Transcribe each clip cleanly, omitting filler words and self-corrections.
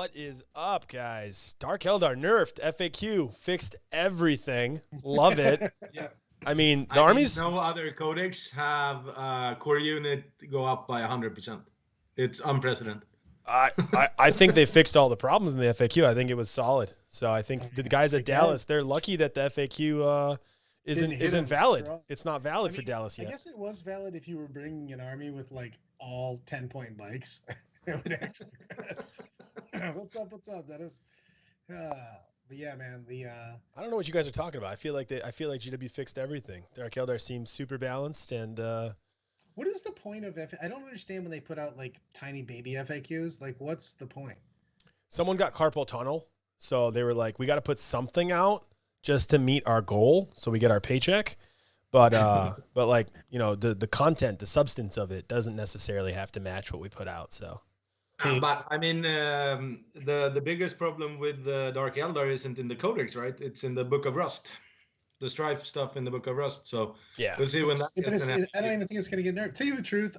What is up, guys? Dark Eldar nerfed FAQ, fixed everything. Love it. Yeah. I mean, the I mean, armies. no other codecs have core unit go up by 100%. It's unprecedented. I think they fixed all the problems in the FAQ. I think it was solid. So I think the guys at Dallas, they're lucky that the FAQ isn't valid. strong. It's not valid for Dallas I yet. guess it was valid if you were bringing an army with like all 10-point bikes. It would actually. What's up? That is. But yeah, man. I don't know what you guys are talking about. I feel like GW fixed everything. Dark Eldar seems super balanced and. What is the point of I don't understand when they put out like tiny baby FAQs. Like, what's the point? Someone got carpal tunnel, so they were like, "We got to put something out just to meet our goal, so we get our paycheck." But like, you know, the content, the substance of it doesn't necessarily have to match what we put out. So. But I mean, the biggest problem with Dark Eldar isn't in the codex, right? It's in the Book of Rust, the strife stuff in the Book of Rust. So yeah, we'll see when that gets I don't even think it's going to get nerfed. Tell you the truth,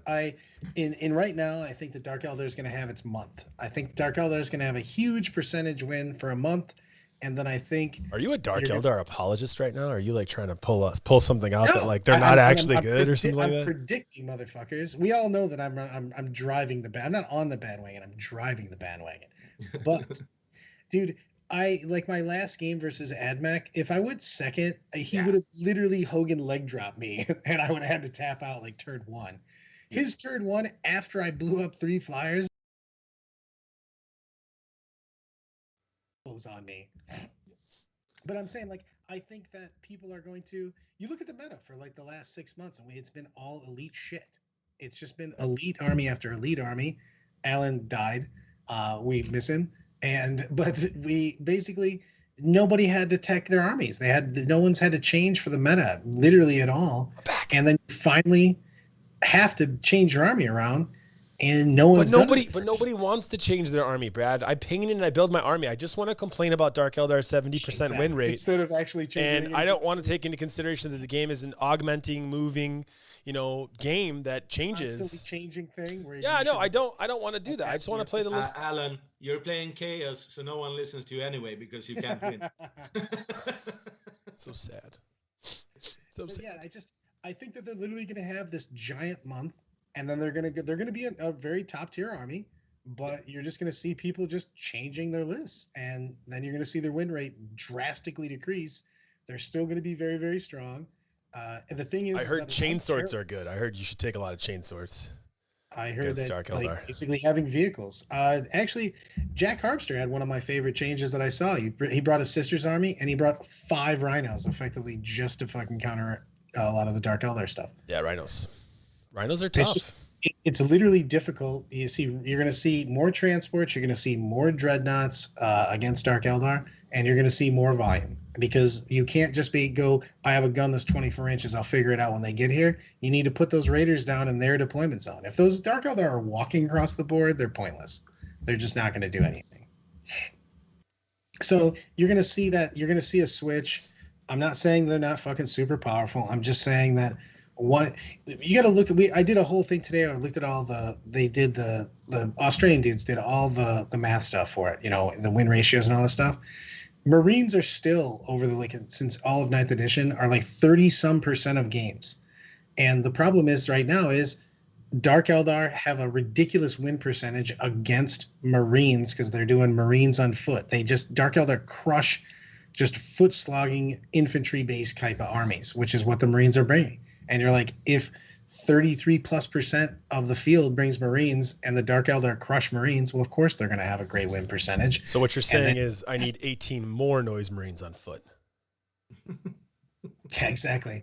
in right now, I think that Dark Eldar is going to have its month. I think Dark Eldar is going to have a huge percentage win for a month, and then I think. Are you a Dark Eldar apologist right now? Or are you like trying to pull something out that like they're not actually good or something like that? I'm predicting, motherfuckers. We all know that I'm driving I'm not on the bandwagon. I'm driving the bandwagon. But, dude, I like my last game versus Admech. If I went second, he would have literally Hogan leg dropped me, and I would have had to tap out like turn one. His turn one after I blew up 3 flyers was on me. But I'm saying, like, I think that people are going to. You look at the meta for like the last 6 months, and it's been all elite shit. It's just been elite army after elite army. Alan died. We miss him. But we basically nobody had to tech their armies. No one's had to change for the meta literally at all. And then you finally have to change your army around, and nobody wants to change their army, Brad. I ping in and I build my army. I just want to complain about Dark Eldar's 70% win rate instead of actually changing. And I don't want to take into consideration that the game is an augmenting, moving, game that changes. Constantly changing thing. I know. I don't want to do that. I just want to play the list. Alan, you're playing chaos, so no one listens to you anyway because you can't win. So sad. So sad. Yeah, I think that they're literally going to have this giant month, and then they're going to be a very top tier army. But you're just going to see people just changing their lists, and then you're going to see their win rate drastically decrease. They're still going to be very, very strong. And the thing is, I heard chain swords are good. I heard you should take a lot of chain swords. I heard that like, basically having vehicles. Actually, Jack Harpster had one of my favorite changes that I saw. He brought his sister's army, and he brought 5 rhinos, effectively just to fucking counter a lot of the Dark Eldar stuff. Yeah, rhinos. Rhinos are tough. It's literally difficult. You're going to see more transports. You're going to see more dreadnoughts against Dark Eldar, and you're going to see more volume because you can't just I have a gun that's 24 inches. I'll figure it out when they get here. You need to put those raiders down in their deployment zone. If those Dark Eldar are walking across the board, they're pointless. They're just not going to do anything. So you're going to see that. You're going to see a switch. I'm not saying they're not fucking super powerful. I'm just saying that what you got to look at. I did a whole thing today. I looked at all the Australian dudes did all the math stuff for it. The win ratios and all this stuff. Marines are still over since all of 9th edition are like 30% of games. And the problem is right now is Dark Eldar have a ridiculous win percentage against Marines because they're doing Marines on foot. Dark Eldar crush just foot slogging infantry based type of armies, which is what the Marines are bringing. And you're like, if 33+% of the field brings Marines and the Dark Eldar crush Marines, well, of course they're going to have a great win percentage. So what you're saying is I need 18 more Noise Marines on foot. Yeah, exactly.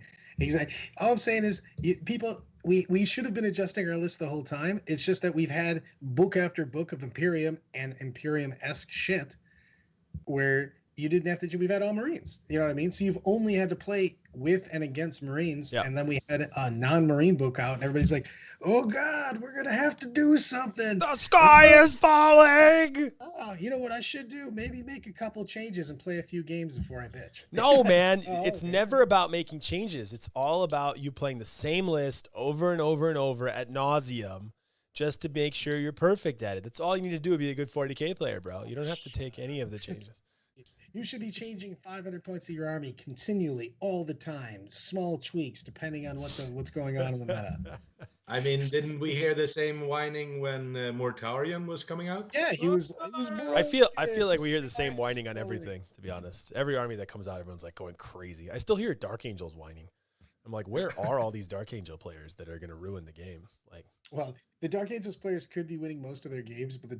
All I'm saying is we should have been adjusting our list the whole time. It's just that we've had book after book of Imperium and Imperium-esque shit where you didn't have to. We've had all Marines. You know what I mean? So you've only had to play with and against Marines, and then we had a non-Marine book out, and everybody's like, "Oh God, we're gonna have to do something. The sky is falling." Oh, you know what I should do? Maybe make a couple changes and play a few games before I bitch. No, man, it's never about making changes. It's all about you playing the same list over and over and over ad nauseum, just to make sure you're perfect at it. That's all you need to do to be a good 40K player, bro. You don't have to take any of the changes. You should be changing 500 points of your army continually, all the time. Small tweaks depending on what's going on in the meta. I mean, didn't we hear the same whining when Mortarion was coming out? Yeah, he was I feel like we hear the same whining on everything, to be honest. Every army that comes out, everyone's like going crazy. I still hear Dark Angels whining. I'm like, where are all these Dark Angel players that are going to ruin the game? Like, well, the Dark Angels players could be winning most of their games, but the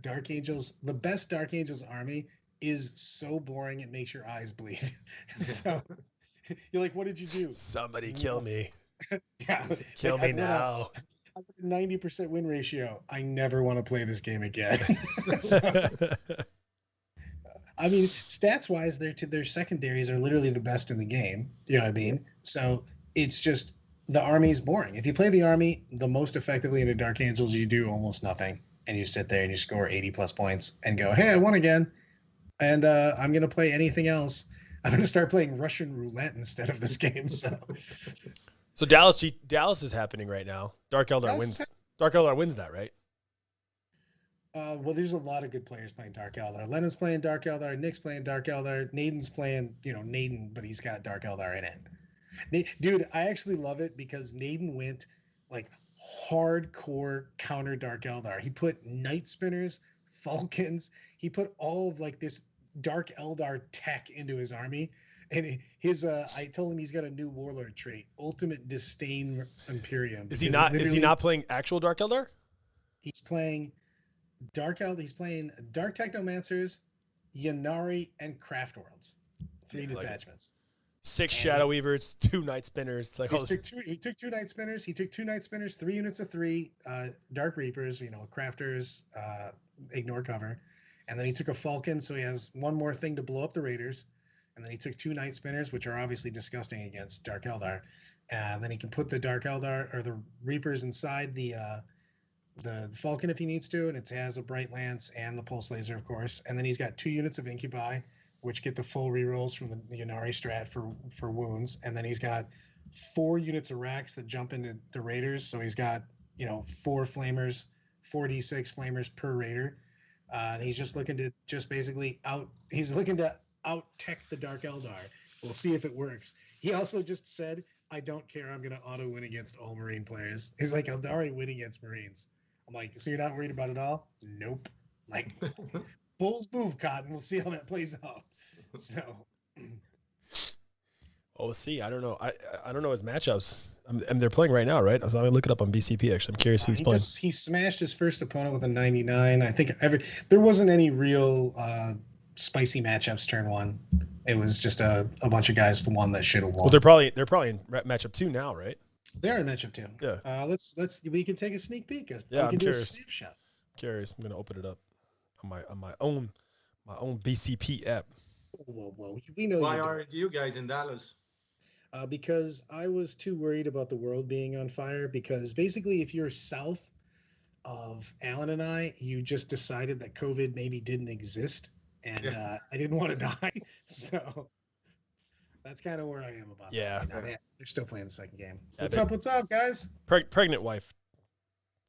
best Dark Angels army is so boring it makes your eyes bleed. So you're like, what did you do? somebody kill me. Yeah, Kill like, me now. 90% win ratio. I never want to play this game again. So, I mean, stats wise, their secondaries are literally the best in the game. You know what I mean? So it's just the army's boring. If you play the army the most effectively in a Dark Angels, you do almost nothing, and you sit there and you score 80+ points and go, "Hey, I won again," and I'm gonna play anything else. I'm gonna start playing Russian roulette instead of this game. So Dallas is happening right now. Dark Eldar wins. Dark Eldar wins that, right? Well, there's a lot of good players playing Dark Eldar. Lennon's playing Dark Eldar. Nick's playing Dark Eldar. Naden's playing, Naden, but he's got Dark Eldar in it. Dude, I actually love it because Naden went like hardcore counter Dark Eldar. He put Night Spinners, Falcons. He put all of like this Dark Eldar tech into his army. And I told him he's got a new warlord trait, Ultimate Disdain Imperium. Is he not playing actual Dark Eldar? He's playing Dark Eldar. He's playing Dark Technomancers, Yanari, and Craft Worlds. 3 detachments. 6 Shadow Weavers, 2 Night Spinners. Like he took 2 Night Spinners. He took 2 Night Spinners, 3 units of 3 Dark Reapers. Crafters, ignore cover, and then he took a Falcon, so he has one more thing to blow up the Raiders. And then he took 2 Night Spinners, which are obviously disgusting against Dark Eldar. And then he can put the Dark Eldar or the Reapers inside the Falcon if he needs to, and it has a Bright Lance and the Pulse Laser, of course. And then he's got 2 units of Incubi, which get the full rerolls from the Yanari strat for wounds. And then he's got 4 units of Rax that jump into the Raiders. So he's got 4 Flamers, 4d6 Flamers per Raider. And he's just looking to out tech the Dark Eldar. We'll see if it works. He also just said, "I don't care. I'm going to auto win against all Marine players." He's like, "I'll already win against Marines." I'm like, "So you're not worried about it all?" Nope. Like, bulls move, Cotton. We'll see how that plays out. So, we'll see. I don't know. I don't know his matchups. And they're playing right now, right? So I'm gonna look it up on BCP. Actually, I'm curious who he's playing. He smashed his first opponent with a 99. I think there wasn't any real spicy matchups turn 1. It was just a bunch of guys for one that should have won. Well, they're probably in matchup 2 now, right? They're in matchup 2. Yeah. We can take a sneak peek. Yeah, we can I'm do curious. a snapshot. Curious. I'm gonna open it up on my own BCP app. Whoa. We know. Why aren't you guys in Dallas? Because I was too worried about the world being on fire. Because basically, if you're south of Alan and I, you just decided that COVID maybe didn't exist. And I didn't want to die, so that's kind of where I am about Yeah. that. They're still playing the second game. Yeah, What's up, guys? Pregnant wife.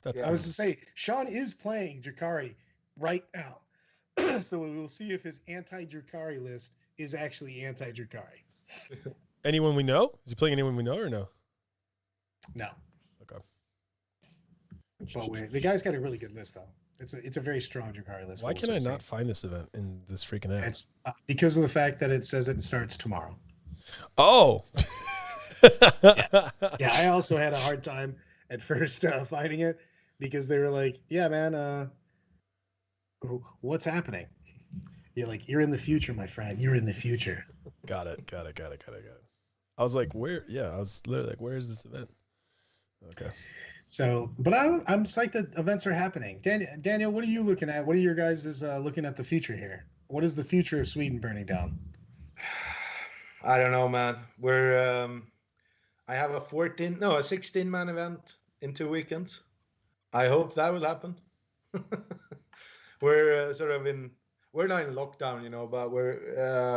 That's I was to say, Sean is playing Drakari right now. So we will see if his anti-Drakari list is actually anti-Drakari. Anyone we know? Is he playing anyone we know or no? No. Okay. But the guy's got a really good list, though. It's a very strong Drakari list. Why can I not find this event in this freaking app? It's because of the fact that it says it starts tomorrow. Oh. Yeah, I also had a hard time at first finding it because they were like, "Yeah, man, what's happening?" You're like, "You're in the future, my friend. You're in the future." Got it. I was like, where? Yeah, I was literally like, where is this event? Okay. So, but I'm psyched that events are happening. Daniel, what are you looking at? What are your guys looking at the future here? What is the future of Sweden burning down? I don't know, man. I have a 16-man event in 2 weekends. I hope that will happen. We're we're not in lockdown, but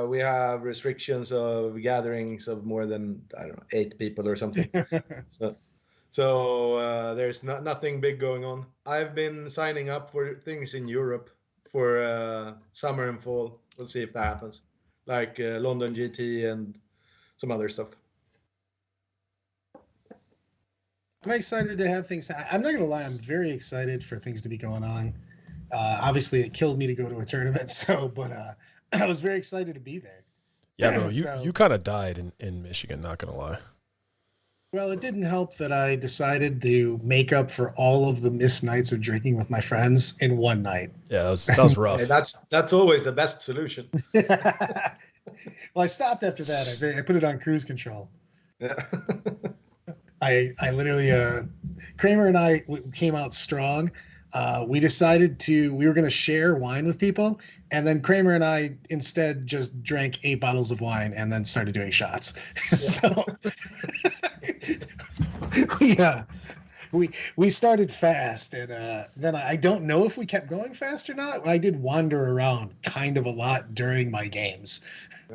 we have restrictions of gatherings of more than, I don't know, 8 people or something. So there's nothing big going on. I've been signing up for things in Europe for summer and fall. We'll see if that happens, like London GT and some other stuff. I'm excited to have things. I'm not gonna lie. I'm very excited for things to be going on. Obviously, it killed me to go to a tournament, but I was very excited to be there. Yeah, bro, So- you kind of died in Michigan, not gonna lie. Well, it didn't help that I decided to make up for all of the missed nights of drinking with my friends in one night. Yeah, that was rough. Hey, that's always the best solution. Well, I stopped after that. I put it on cruise control. Yeah. I literally, Kramer and I came out strong. We decided we were going to share wine with people. And then Kramer and I instead just drank 8 bottles of wine and then started doing shots. So we started fast. And then I don't know if we kept going fast or not. I did wander around kind of a lot during my games.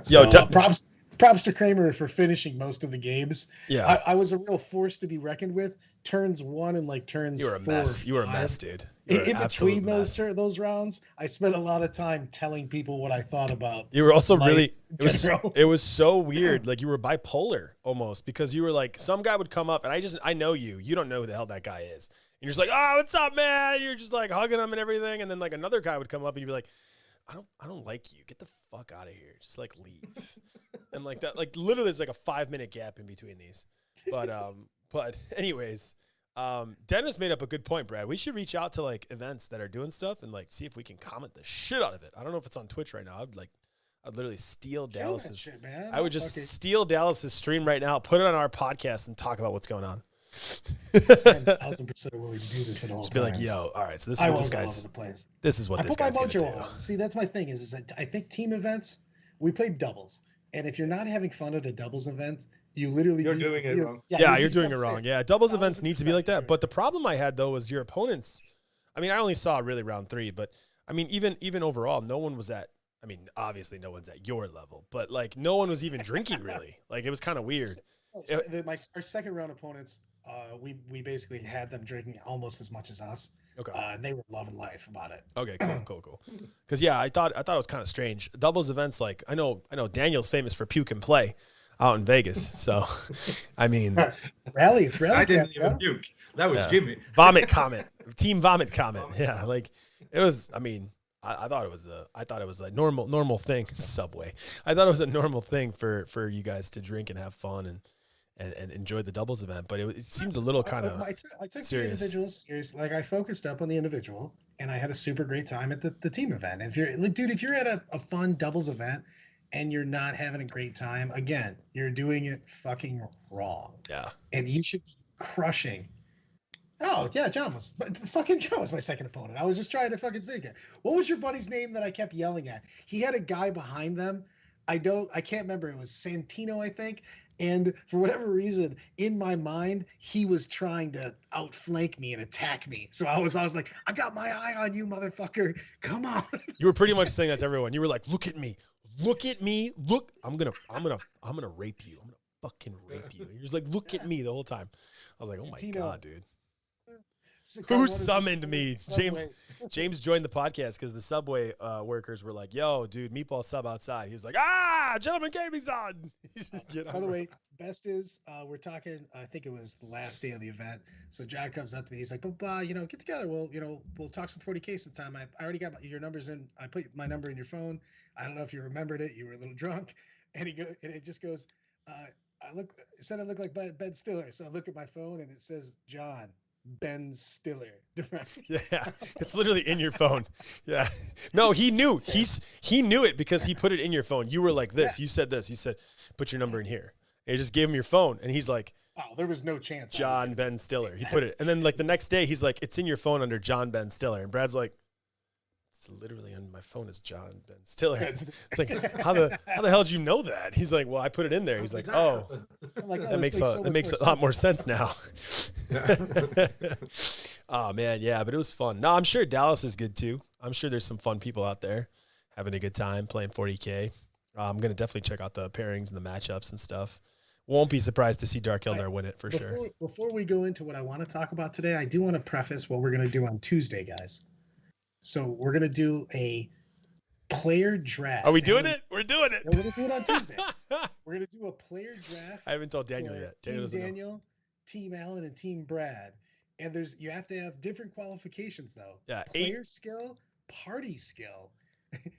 Yo, So, props to Kramer for finishing most of the games. Yeah, I was a real force to be reckoned with. Turns 1 and like turns you were a 4 mess. or You were a 5. mess, dude. You were an In absolute between mess. those rounds, I spent a lot of time telling people what I thought about. You were also life really in general. it was so weird. Like you were bipolar almost, because you were like, some guy would come up and I know you don't know who the hell that guy is. And you're just like, oh, what's up, man? You're just like hugging him and everything. And then like another guy would come up and you'd be like, I don't like you. Get the fuck out of here. Just like leave. And like that, like literally there's like a 5-minute gap in between these. But anyways, Dennis made up a good point, Brad. We should reach out to like events that are doing stuff and like see if we can comment the shit out of it. I don't know if it's on Twitch right now. I'd literally steal Dallas's Shit, man. I would just steal Dallas's stream right now, put it on our podcast, and talk about what's going on. 1,000% willing to do this at all Just times. be like, yo, all right, so this is I what won't this go all over guy's. the place. This is what I this put my guy's gonna mojo do. on. See, that's my thing is that I think team events, we play doubles. And if you're not having fun at a doubles event, you literally You're doing it wrong. Yeah, you're just doing it upset. wrong. Yeah, doubles events need to be like that. 1,000% But the problem I had though was your opponents. I mean, I only saw really round 3, but I mean, even overall, no one was at. I mean, obviously, no one's at your level, but like, no one was even drinking really. Like, it was kind of weird. Our second round opponents, we basically had them drinking almost as much as us. Okay. And they were loving life about it. Okay, cool. Because yeah, I thought it was kind of strange. Doubles events, like I know Daniel's famous for puke and play out in Vegas. So, I mean, It's rally. I didn't Cap, even yeah. puke. That was Yeah. Jimmy. vomit comment, team vomit comment. Yeah, like it was. I mean, I thought it was a normal thing. Subway. I thought it was a normal thing for you guys to drink and have fun and enjoy the doubles event. But it seemed a little kind of. I took the serious. individuals serious. Like I focused up on the individual, and I had a super great time at the team event. And if you're like, dude, if you're at a fun doubles event and you're not having a great time, again, you're doing it fucking wrong. Yeah. And you should be crushing. Oh yeah, John was my second opponent. I was just trying to fucking think it. What was your buddy's name that I kept yelling at? He had a guy behind them. I can't remember. It was Santino, I think. And for whatever reason, in my mind, he was trying to outflank me and attack me. So I was like, I got my eye on you, motherfucker. Come on. You were pretty much saying that to everyone. You were like, look at me, look. I'm gonna rape you. I'm gonna fucking rape you. You're just like, look at me the whole time. I was like, oh my Santino. God, dude. Who summoned me? James joined the podcast because the Subway workers were like, yo, dude, meatball sub outside. He was like, gentleman gaming's on. He's just getting By the way, best is we're talking, I think it was the last day of the event. So John comes up to me. He's like, but get together. We'll talk some 40K sometime. I already got your numbers in. I put my number in your phone. I don't know if you remembered it. You were a little drunk. And it just goes, it said I look like Ben Stiller. So I look at my phone and it says John. Ben Stiller. Yeah, it's literally in your phone. Yeah, no, he knew. He knew it because he put it in your phone. You were like this. Yeah. You said this. You said, put your number in here. And you just gave him your phone, and he's like, oh, there was no chance. John Ben Stiller. He put it, and then like the next day, he's like, it's in your phone under John Ben Stiller, and Brad's like, it's literally on my phone is John Ben Stiller. It's like, how the hell did you know that? He's like, well, I put it in there. He's like, oh, that makes a lot more sense now. Oh man, yeah, but it was fun. No, I'm sure Dallas is good too. I'm sure there's some fun people out there having a good time playing 40K. I'm gonna definitely check out the pairings and the matchups and stuff Won't be surprised to see Dark Eldar win it for sure. Before we go into what I want to talk about today, I do want to preface what we're going to do on Tuesday, guys. So we're going to do a player draft. Are we doing it? We're doing it. No, we're going to do it on Tuesday. We're going to do a player draft. I haven't told Daniel yet. Daniel, Team Alan, and Team Brad. And you have to have different qualifications though. Yeah, player skill, party skill.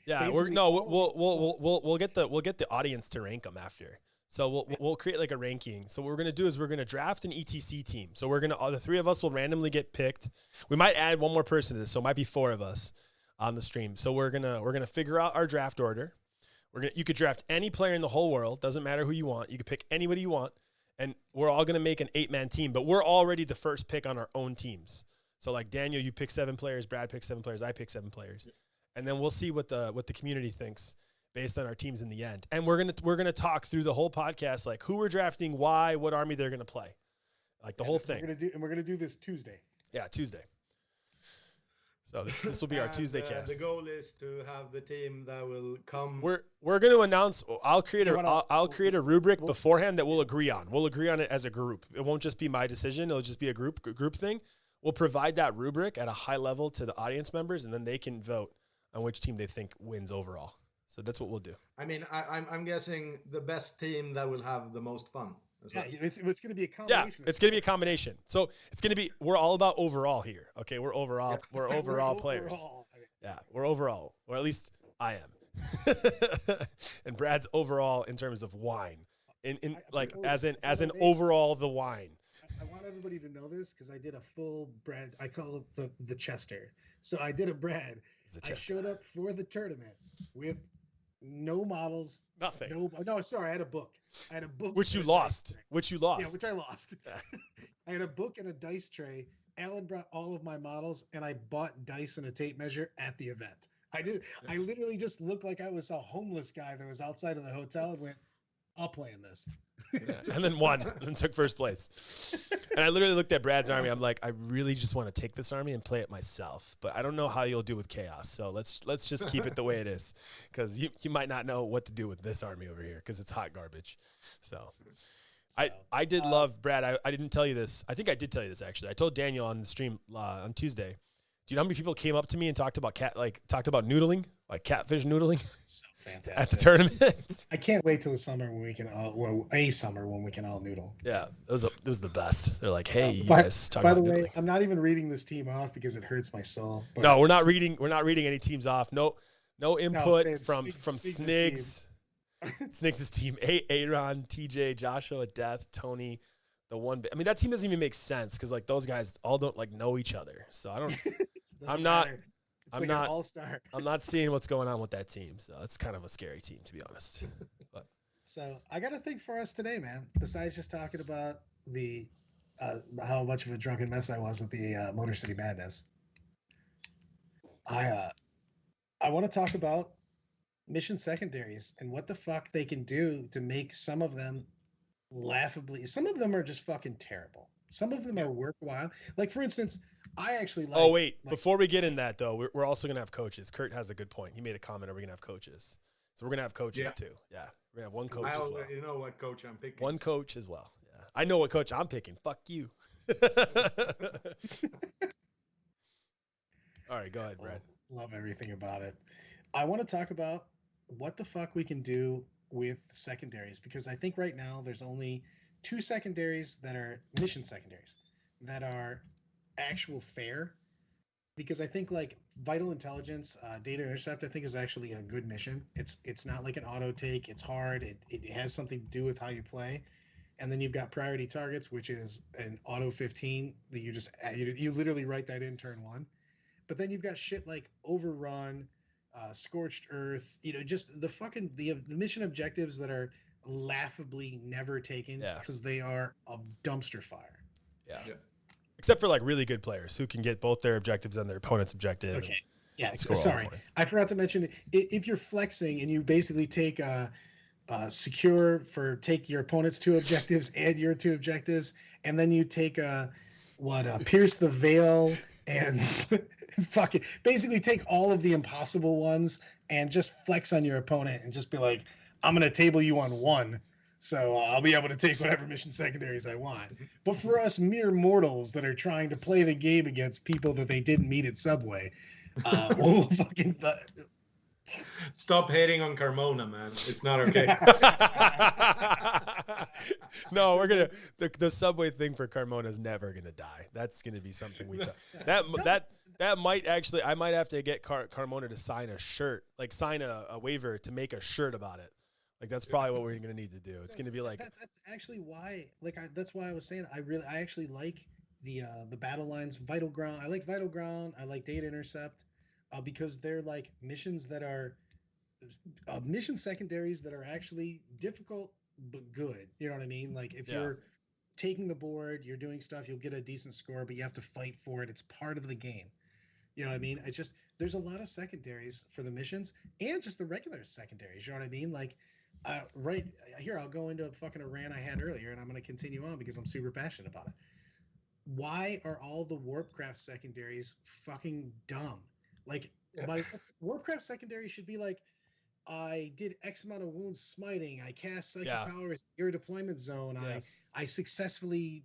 Yeah, we'll get the audience to rank them after. So we'll create like a ranking. So what we're gonna do is we're gonna draft an ETC team. So we're gonna the three of us will randomly get picked. We might add one more person to this, so it might be 4 of us on the stream. So we're gonna figure out our draft order. You could draft any player in the whole world. Doesn't matter who you want. You could pick anybody you want, and we're all gonna make an 8-man team. But we're already the first pick on our own teams. So like Daniel, you pick 7 players. Brad picks 7 players. I pick 7 players, and then we'll see what the community thinks based on our teams in the end. And we're gonna talk through the whole podcast, like who we're drafting, why, what army they're gonna play, like the whole thing. We're gonna do this Tuesday. Yeah, Tuesday. So this will be our Tuesday cast. The goal is to have the team that will come. We're going to announce. I'll create a rubric beforehand that we'll agree on. We'll agree on it as a group. It won't just be my decision. It'll just be a group thing. We'll provide that rubric at a high level to the audience members, and then they can vote on which team they think wins overall. So that's what we'll do. I mean, I'm guessing the best team that will have the most fun. Yeah, it's going to be a combination. Yeah, it's going to be a combination. So it's going to be, we're all about overall here. Okay, we're overall players. Yeah, we're overall, or at least I am. And Brad's overall in terms of wine, as an overall the wine. I want everybody to know this because I did a full Brad. I call it the Chester. So I did a Brad. I showed up for the tournament with no models. Nothing. No, sorry. I had a book. Which you lost. Yeah, which I lost. I had a book and a dice tray. Alan brought all of my models, and I bought dice and a tape measure at the event. I did. I literally just looked like I was a homeless guy that was outside of the hotel and went, I'll play in this. Yeah. And then won and took first place. And I literally looked at Brad's army. I'm like, I really just want to take this army and play it myself, but I don't know how you'll do with chaos. So let's just keep it the way it is, because you might not know what to do with this army over here because it's hot garbage. So I did love Brad. I didn't tell you this. I think I did tell you this actually. I told Daniel on the stream on Tuesday. Do you know how many people came up to me and talked about noodling, like catfish noodling? So fantastic. At the tournament. I can't wait till the summer when we can all noodle. Yeah, it was the best. They're like, hey, you guys talk about noodling. By the way, I'm not even reading this team off because it hurts my soul. No, we're not reading any teams off. No input from Snigs. Snigs' team. Aaron, TJ, Joshua, Death, Tony. The one. I mean, that team doesn't even make sense because like those guys all don't like know each other. So I don't. I'm not all-star. I'm not seeing what's going on with that team. So it's kind of a scary team, to be honest. But so I got a thing for us today, man. Besides just talking about the how much of a drunken mess I was with the Motor City Madness, I want to talk about mission secondaries and what the fuck they can do to make some of them laughably. Some of them are just fucking terrible. Some of them are worthwhile. Like for instance, I actually like. Oh wait, before we get in that though, we're also gonna have coaches. Kurt has a good point. He made a comment. Are we gonna have coaches? So we're gonna have coaches too. Yeah, we're gonna have one coach as well. You know what coach I'm picking. One coach as well. Yeah, I know what coach I'm picking. Fuck you. All right, go ahead, Brad. Love everything about it. I want to talk about what the fuck we can do with secondaries, because I think right now there's only 2 secondaries that are mission secondaries that are actual fair, because I think like vital intelligence, data intercept, I think is actually a good mission. It's not like an auto take. It's hard. It has something to do with how you play. And then you've got priority targets, which is an auto 15 that you literally write that in turn 1. But then you've got shit like overrun, scorched earth, just the mission objectives that are laughably never taken because they are a dumpster fire. Yeah. Except for like really good players who can get both their objectives and their opponent's objective. Okay. Yeah. Sorry, I forgot to mention, if you're flexing and you basically take secure take your opponent's 2 objectives and your 2 objectives, and then you take pierce the veil and fucking basically take all of the impossible ones and just flex on your opponent and just be like, I'm gonna table you on 1. So I'll be able to take whatever mission secondaries I want. But for us mere mortals that are trying to play the game against people that they didn't meet at Subway, we'll fucking Stop hating on Carmona, man. It's not okay. No, we're gonna the Subway thing for Carmona is never gonna die. That's gonna be something we talk. That might actually, I might have to get Carmona to sign a shirt, like sign a waiver to make a shirt about it. Like that's probably what we're gonna need to do. It's gonna be like that's actually why. That's why I was saying I actually like the battle lines, Vital Ground. I like Vital Ground. I like Data Intercept, because they're like missions that are mission secondaries that are actually difficult but good. You know what I mean? Like if you're taking the board, you're doing stuff, you'll get a decent score, but you have to fight for it. It's part of the game. You know what I mean? It's just there's a lot of secondaries for the missions and just the regular secondaries. You know what I mean? Like right here, I'll go into a fucking rant I had earlier, and I'm going to continue on because I'm super passionate about it. Why are all the Warpcraft secondaries fucking dumb? Like my Warpcraft secondary should be like, I did X amount of wounds smiting. I cast psychic powers in your deployment zone. I successfully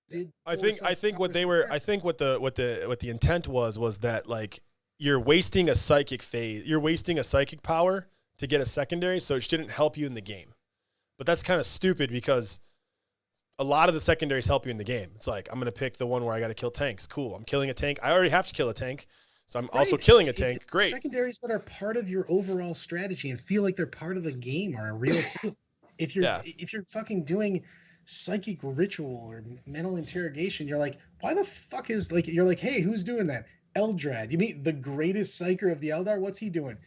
did. I think what the intent was that like you're wasting a psychic phase. You're wasting a psychic power to get a secondary, so it shouldn't help you in the game. But that's kind of stupid because a lot of the secondaries help you in the game. It's like, I'm going to pick the one where I got to kill tanks. Cool. I'm killing a tank. I already have to kill a tank. So I'm also killing a tank. Great. Secondaries that are part of your overall strategy and feel like they're part of the game are a real thing. If you're fucking doing psychic ritual or mental interrogation, you're like, why the fuck is like, you're like, hey, who's doing that? Eldrad. You meet the greatest psyker of the Eldar. What's he doing?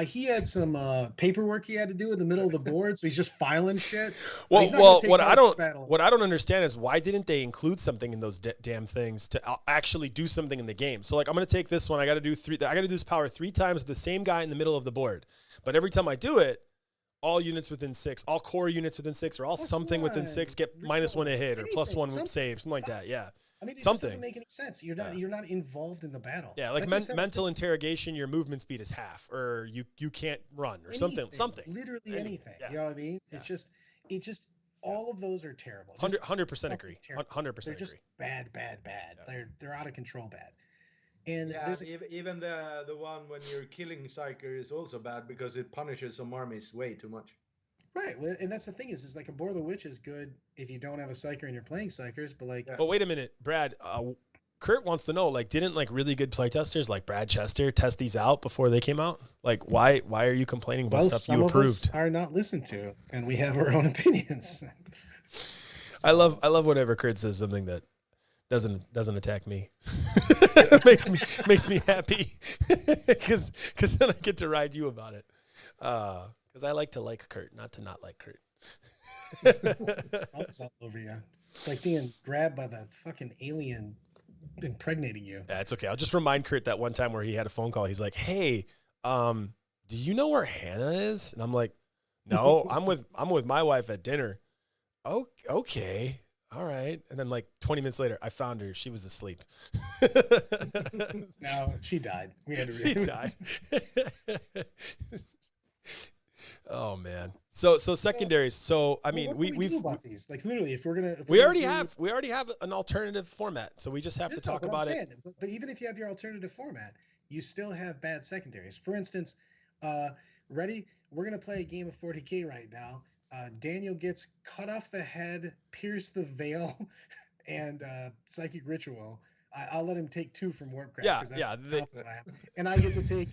He had some paperwork he had to do in the middle of the board, so he's just filing shit. Well, what I don't understand is why didn't they include something in those damn things to actually do something in the game? So like, I'm gonna take this one. I got to do this power 3 times with the same guy in the middle of the board, but every time I do it, all units within 6, all core units within 6, or all something within 6 get -1 a hit or +1 save, something like that. Yeah. I mean, it just doesn't make any sense. You're not involved in the battle. Yeah, like mental interrogation, your movement speed is half, or you can't run, or something. Literally anything. Yeah. You know what I mean? Yeah. It just all of those are terrible. 100% agree. 100% They're just bad. Yeah. They're out of control bad. And even the one when you're killing Psyker is also bad because it punishes some armies way too much. Right, and that's the thing is like a Bore the Witch is good if you don't have a Psyker and you're playing Psykers, but like. But wait a minute, Brad. Kurt wants to know, like, didn't like really good playtesters like Brad Chester test these out before they came out? Like, why are you complaining about stuff you approved? Some of us are not listened to, and we have our own opinions. I love whenever Kurt says something that doesn't attack me. It makes me happy because then I get to ride you about it. Because I like to like Kurt, not to not like Kurt. It's all over you. It's like being grabbed by the fucking alien impregnating you. Yeah, it's okay. I'll just remind Kurt that one time where he had a phone call. He's like, "Hey, do you know where Hannah is?" And I'm like, "No, I'm with my wife at dinner." Oh, okay. All right. And then like 20 minutes later, I found her. She was asleep. No, she died. She died. Oh man. So secondaries. So I mean, we do about these. Like literally, if we already have an alternative format. So we just have to talk about it. But even if you have your alternative format, you still have bad secondaries. For instance, ready? We're gonna play a game of 40K right now. Daniel gets cut off the head, pierce the veil, and psychic ritual. I'll let him take 2 from Warpcraft. Yeah. And I get to take,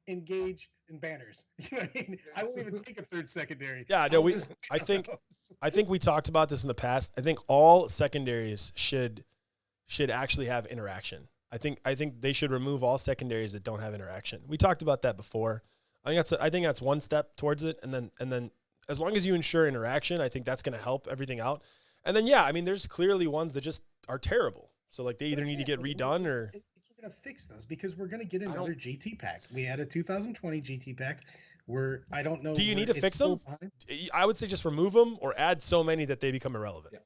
engage and banners. You know what I mean? I won't even take a 3rd secondary. Yeah, no, I think we talked about this in the past. I think all secondaries should actually have interaction. I think they should remove all secondaries that don't have interaction. We talked about that before. I think that's one step towards it, and then as long as you ensure interaction, I think that's going to help everything out. And then I mean, there's clearly ones that just are terrible. So like they either need to get redone or. We're going to fix those because we're going to get another GT pack. We had a 2020 GT pack where I don't know. Do you need to fix them? I would say just remove them or add so many that they become irrelevant. Yeah.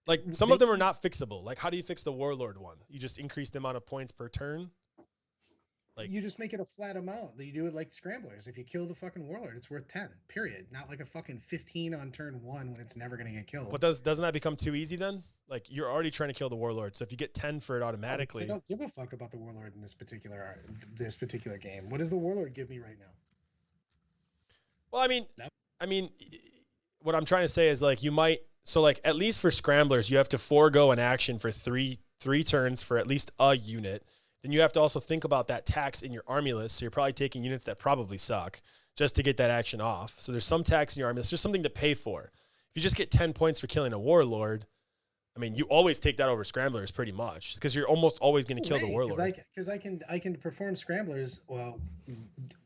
Like some of them are not fixable. Like how do you fix the Warlord one? You just increase the amount of points per turn. Like, you just make it a flat amount. You do it like scramblers. If you kill the fucking warlord, it's worth 10. Period. Not like a fucking 15 on turn 1 when it's never gonna get killed. but doesn't that become too easy then? Like, you're already trying to kill the warlord, so if you get 10 for it automatically, I don't give a fuck about the warlord in this particular game. What does the warlord give me right now? well, I mean, No. What I'm trying to say is like you might. So like at least for scramblers, you have to forego an action for three turns for at least a unit. Then you have to also think about that tax in your army list. So you're probably taking units that probably suck just to get that action off. So there's some tax in your army list, just something to pay for. If you just get 10 points for killing a warlord, I mean, you always take that over scramblers pretty much because you're almost always going to kill the warlord. Because I can perform scramblers, well,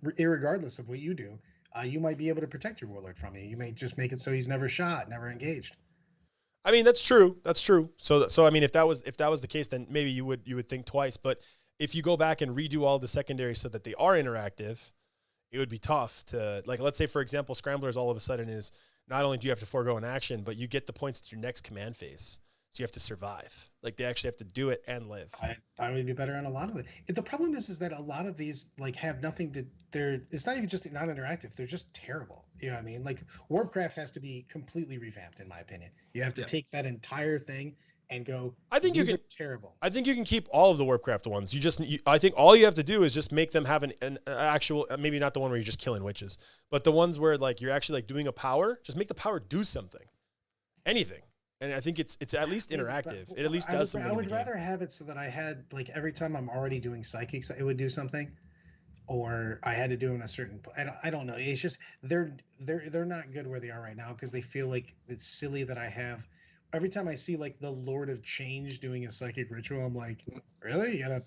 irregardless of what you do. You might be able to protect your warlord from you. You may just make it so he's never shot, never engaged. I mean, that's true. That's true. So I mean, if that was the case, then maybe you would think twice. But if you go back and redo all the secondaries so that they are interactive, it would be tough to, like, let's say, for example, Scramblers all of a sudden is not only do you have to forego an action, but you get the points to your next command phase. So you have to survive. Like, they actually have to do it and live. I would be better on a lot of it. The problem is that a lot of these like have nothing to. It's not even just not interactive. They're just terrible. You know what I mean? Like Warcraft has to be completely revamped, in my opinion. You have to take that entire thing and go. I think you can. Terrible. I think you can keep all of the Warcraft ones. I think all you have to do is just make them have an actual. Maybe not the one where you're just killing witches, but the ones where like you're actually like doing a power. Just make the power do something, anything. And I think it's at least interactive. It at least does something. I would rather have it so that I had like every time I'm already doing psychics, it would do something, or I had to do in a certain. I don't know. It's just they're not good where they are right now because they feel like it's silly that I have. Every time I see like the Lord of Change doing a psychic ritual, I'm like, really? You got a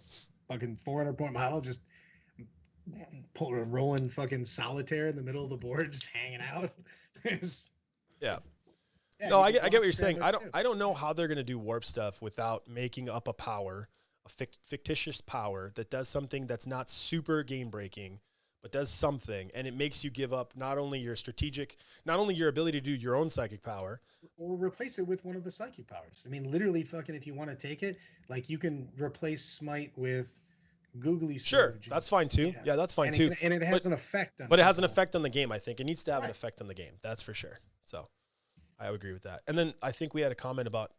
fucking 400-point model just pull a rolling fucking solitaire in the middle of the board, just hanging out. Yeah. Yeah, no, I get what you're saying. I don't know how they're going to do warp stuff without making up a power, a fictitious power that does something that's not super game breaking, but does something, and it makes you give up not only your ability to do your own psychic power, or replace it with one of the psychic powers. I mean, literally, fucking, if you want to take it, like you can replace Smite with Googly Surge. Sure, that's fine too. Yeah, that's fine too. And it has an effect on. But it has an effect on the game. I think it needs to have an effect on the game. That's for sure. So. I would agree with that. And then I think we had a comment about,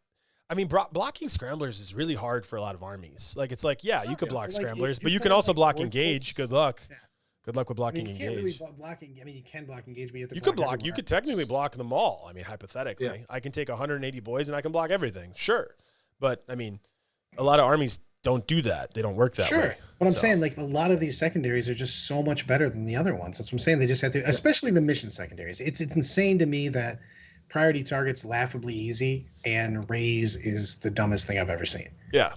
I mean, blocking scramblers is really hard for a lot of armies. Like, it's like, yeah, you could block scramblers, but you can also block engage. Good luck. Yeah. Good luck with blocking engage. You can't really block. I mean, you can block engage, but you could block. You could technically block them all. I mean, hypothetically, I can take 180 boys and I can block everything. Sure, but I mean, a lot of armies don't do that. They don't work that way. But I'm saying, like, a lot of these secondaries are just so much better than the other ones. That's what I'm saying. They just have to, especially the mission secondaries. It's insane to me that priority target's laughably easy and raise is the dumbest thing I've ever seen. Yeah.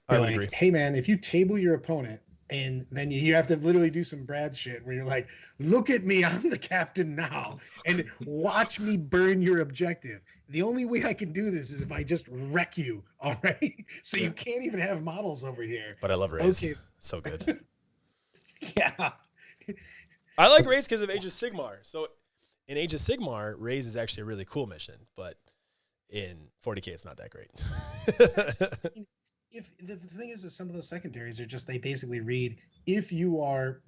I like, agree. Hey man, if you table your opponent and then you have to literally do some Brad shit where you're like, look at me, I'm the captain now, and watch me burn your objective. The only way I can do this is if I just wreck you. All right. So you can't even have models over here. But I love raise. Okay. So good. Yeah. I like raise because of Age of Sigmar. So in Age of Sigmar, raise is actually a really cool mission, but in 40K, it's not that great. If the thing is that some of those secondaries are just, they basically read, if you are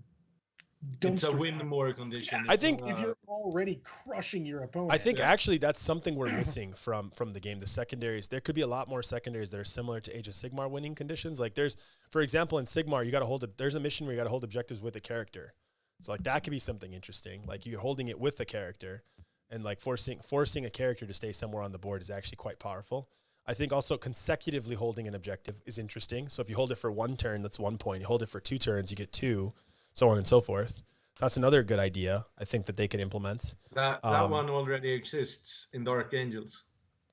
it's a win more condition. I think if you're already crushing your opponent. I think actually that's something we're missing from the game. The secondaries, there could be a lot more secondaries that are similar to Age of Sigmar winning conditions. Like there's, for example, in Sigmar, you got to there's a mission where you got to hold objectives with a character. So like that could be something interesting. Like you're holding it with the character, and like forcing a character to stay somewhere on the board is actually quite powerful. I think also consecutively holding an objective is interesting. So if you hold it for 1 turn, that's 1 point. You hold it for 2 turns, you get 2, so on and so forth. That's another good idea I think that they could implement. That one already exists in Dark Angels.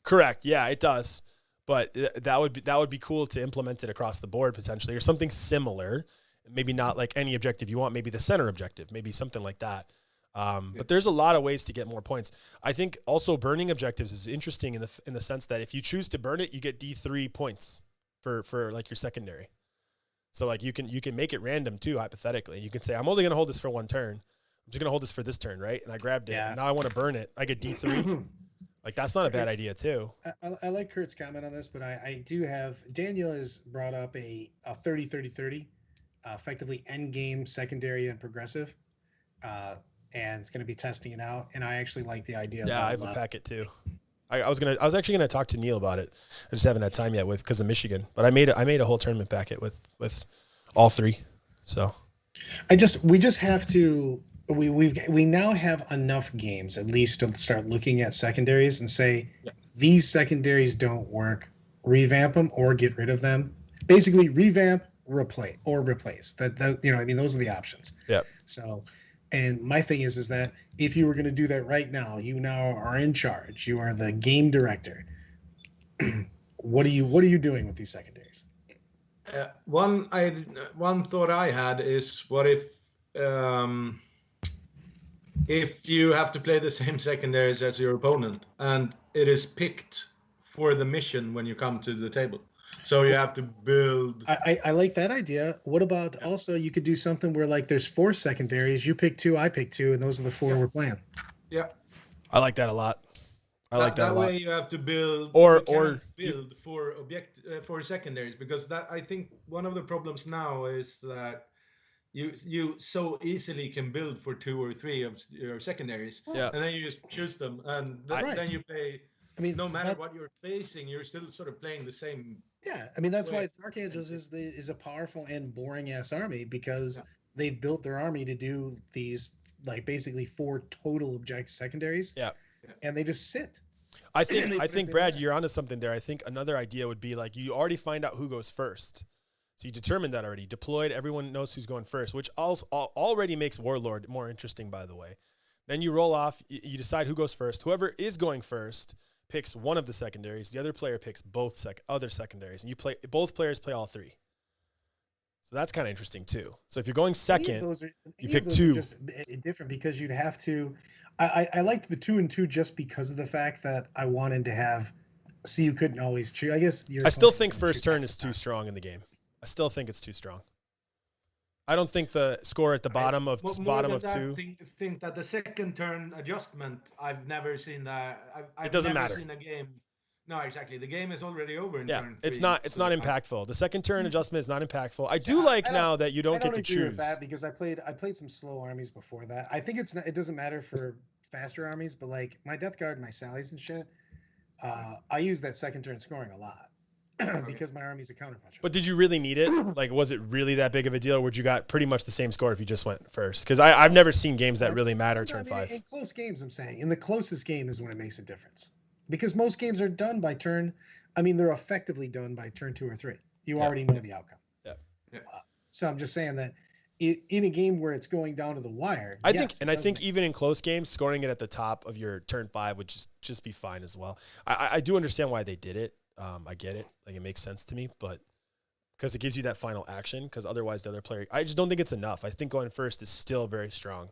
Correct. Yeah, it does. But that would be cool to implement it across the board potentially, or something similar. Maybe not like any objective you want, maybe the center objective, maybe something like that. But there's a lot of ways to get more points. I think also burning objectives is interesting in the sense that if you choose to burn it, you get D3 points for like your secondary. So like you can make it random too, hypothetically. You can say, I'm only going to hold this for 1 turn. I'm just going to hold this for this turn, right? And I grabbed it. And now I want to burn it. I get D3. Like that's not a bad idea too. I like Kurt's comment on this, but I do have, Daniel has brought up a 30-30-30. effectively end game, secondary, and progressive. And it's going to be testing it out. And I actually like the idea. Yeah, I have a packet too. I was actually gonna talk to Neil about it. I just haven't had time yet because of Michigan. But I made a whole tournament packet with all three. So we just have to we now have enough games at least to start looking at secondaries and say these secondaries don't work, revamp them or get rid of them. Basically revamp, replace. That you know, I mean, those are the options. Yeah. So, and my thing is that if you were going to do that right now, you now are in charge. You are the game director. What are you doing with these secondaries? One thought I had is, what if you have to play the same secondaries as your opponent and it is picked for the mission when you come to the table? So you have to build. I like that idea. What about also you could do something where like there's 4 secondaries, you pick 2, I pick 2, and those are the 4 we're playing. Yeah. I like that a lot. I like that a lot. That way you have to build build for secondaries, because that, I think one of the problems now is that you so easily can build for 2 or 3 of your secondaries, and then you just choose them, and then you play. I mean, no matter what you're facing, you're still sort of playing the same. Yeah, I mean that's why Dark Angels is a powerful and boring ass army, because they've built their army to do these like basically 4 total objective secondaries. Yeah. And they just sit. I think Brad, you're onto something there. I think another idea would be like you already find out who goes first. So you determined that already. Deployed, everyone knows who's going first, which also already makes Warlord more interesting, by the way. Then you roll off, you decide who goes first. Whoever is going first picks one of the secondaries. The other player picks both other secondaries, and both players play all 3. So that's kind of interesting too. So if you're going second, you pick 2. Just different because you'd have to. I liked the 2 and 2 just because of the fact that I wanted to have. So you couldn't always choose. I guess I still think first turn is too strong in the game. I still think it's too strong. I don't think the score at the bottom of 2. Think that the second turn adjustment, I've never seen that. It doesn't matter. Seen a game. No, exactly. The game is already over in turn 3. It's not impactful. The second turn adjustment is not impactful. I do like now that you don't get to choose. I don't agree with that because I played some slow armies before that. I think it doesn't matter for faster armies, but like my Death Guard, my Sallies and shit, I use that second turn scoring a lot. Because my army's a counterpuncher. But did you really need it? Like, was it really that big of a deal, or would you got pretty much the same score if you just went first? Because I've never seen games that really matter turn 5. In close games, I'm saying. In the closest game is when it makes a difference. Because most games are done by turn. I mean, they're effectively done by turn 2 or 3. You already know the outcome. Yeah. So I'm just saying that in a game where it's going down to the wire. I think even in close games, scoring it at the top of your turn 5 would just be fine as well. I do understand why they did it. I get it. Like, it makes sense to me, but because it gives you that final action, because otherwise the other player, I just don't think it's enough. I think going first is still very strong,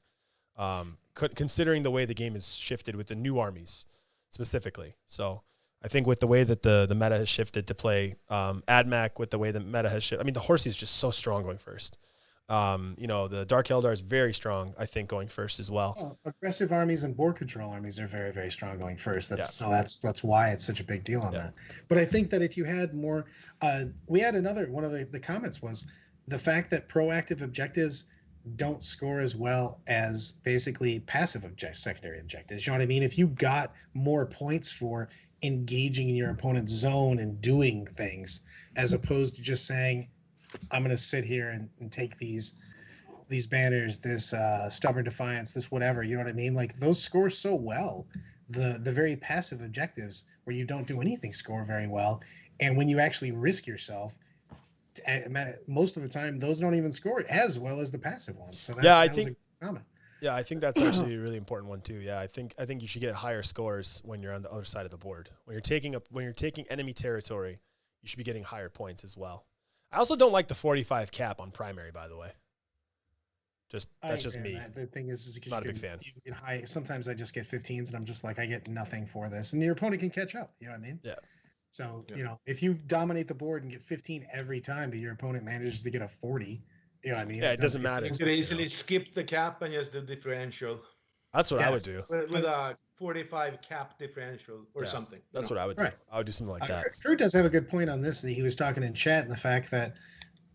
considering the way the game is shifted with the new armies specifically. So I think with the way that the meta has shifted to play AdMac, with the way the meta has shifted, I mean, the Horsey is just so strong going first. The Dark Eldar is very strong, I think, going first as well. Aggressive armies and board control armies are very, very strong going first. That's why it's such a big deal on that. But I think that if you had more, we had one of the comments was the fact that proactive objectives don't score as well as basically passive secondary objectives. You know what I mean? If you got more points for engaging in your opponent's zone and doing things, as opposed to just saying, I'm going to sit here and take these banners, this stubborn defiance, this whatever, you know what I mean? Like, those score so well. The very passive objectives where you don't do anything score very well. And when you actually risk yourself, most of the time, those don't even score as well as the passive ones. So I think that's actually a really important one too. Yeah, I think you should get higher scores when you're on the other side of the board. When you're taking enemy territory, you should be getting higher points as well. I also don't like the 45 cap on primary, by the way. That's just me. The thing is because not a big fan. You get high. Sometimes I just get 15s, and I'm just like, I get nothing for this, and your opponent can catch up. You know what I mean? Yeah. So if you dominate the board and get 15 every time, but your opponent manages to get a 40, you know what I mean? Yeah, it doesn't matter. You could easily skip the cap and just do differential. That's what I would do. With a 45 cap differential or something. That's what I would do. I would do something like that. Kurt does have a good point on this. That he was talking in chat, and the fact that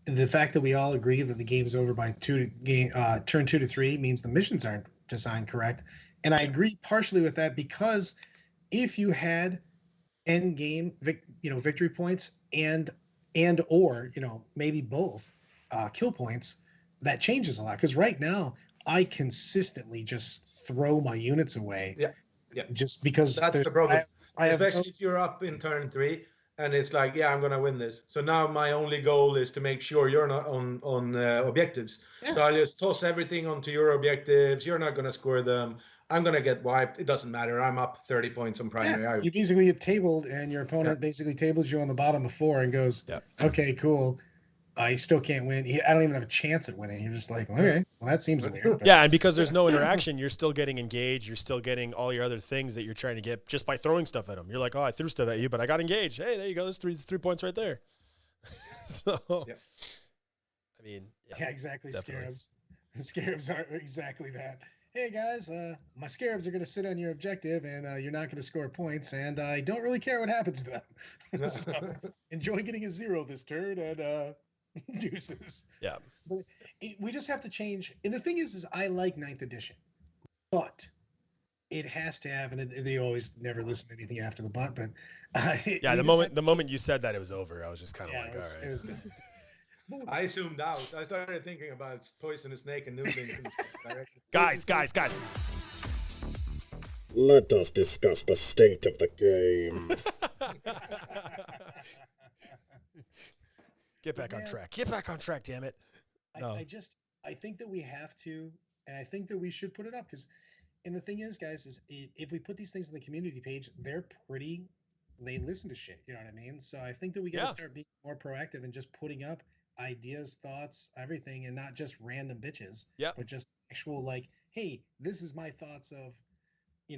the fact that we all agree that the game's over by turn 2 to 3 means the missions aren't designed correct. And I agree partially with that because if you had end game, victory points and or maybe both kill points, that changes a lot. Because right now I consistently just throw my units away. Yeah. Just because that's the problem. Especially if you're up in turn 3 and it's like, yeah, I'm gonna win this. So now my only goal is to make sure you're not on objectives. Yeah. So I just toss everything onto your objectives. You're not gonna score them. I'm gonna get wiped. It doesn't matter. I'm up 30 points on primary. You basically get tabled, and your opponent basically tables you on the bottom of 4 and goes, "Okay, cool. I still can't win. I don't even have a chance at winning." You're just like, "Okay, well, that seems weird." But. Yeah, and because there's no interaction, you're still getting engaged. You're still getting all your other things that you're trying to get just by throwing stuff at them. You're like, "Oh, I threw stuff at you, but I got engaged. Hey, there you go. There's three points right there." So, I mean, yeah, exactly. definitely. Scarabs. The scarabs aren't exactly that. Hey guys, my scarabs are going to sit on your objective, and you're not going to score points, and I don't really care what happens to them. So enjoy getting a 0 this turn, and deuces. Yeah. But we just have to change. And the thing is I like 9th edition, but it has to have, and they always never listen to anything after the but. But the moment you said that, it was over. I was just kind of like, all right. It was I zoomed out. I started thinking about poisonous snake and noodling. Guys. Let us discuss the state of the game. Get back on track. Get back on track, damn it. No. I think that we have to, and I think that we should put it up because, and the thing is, guys, is if we put these things on the community page, they listen to shit. You know what I mean? So I think that we got to start being more proactive and just putting up ideas, thoughts, everything, and not just random bitches. But just actual hey, this is my thoughts of,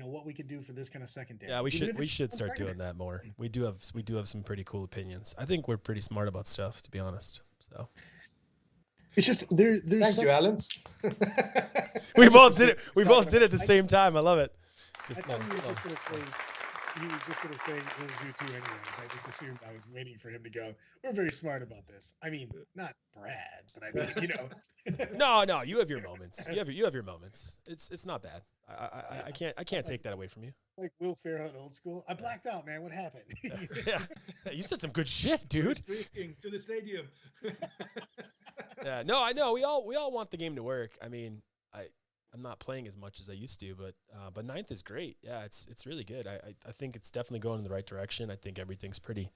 what we could do for this kind of secondary. Yeah, we should start doing that more. We do have some pretty cool opinions. I think we're pretty smart about stuff, to be honest. So it's just there's Thank you, Alan. We both did it. We both did it at the same time. I love it. I thought he was just gonna say it was you two anyways. I just assumed I was waiting for him to go, "We're very smart about this." I mean, not Brad, but I mean, No, you have your moments. You have your moments. It's not bad. I can't take that away from you. Like Will Ferrell in Old School. I blacked out, man. What happened? Yeah, you said some good shit, dude. To the stadium. Yeah, no, I know. We all want the game to work. I mean, I'm not playing as much as I used to, but 9th is great. Yeah, it's really good. I think it's definitely going in the right direction. I think everything's pretty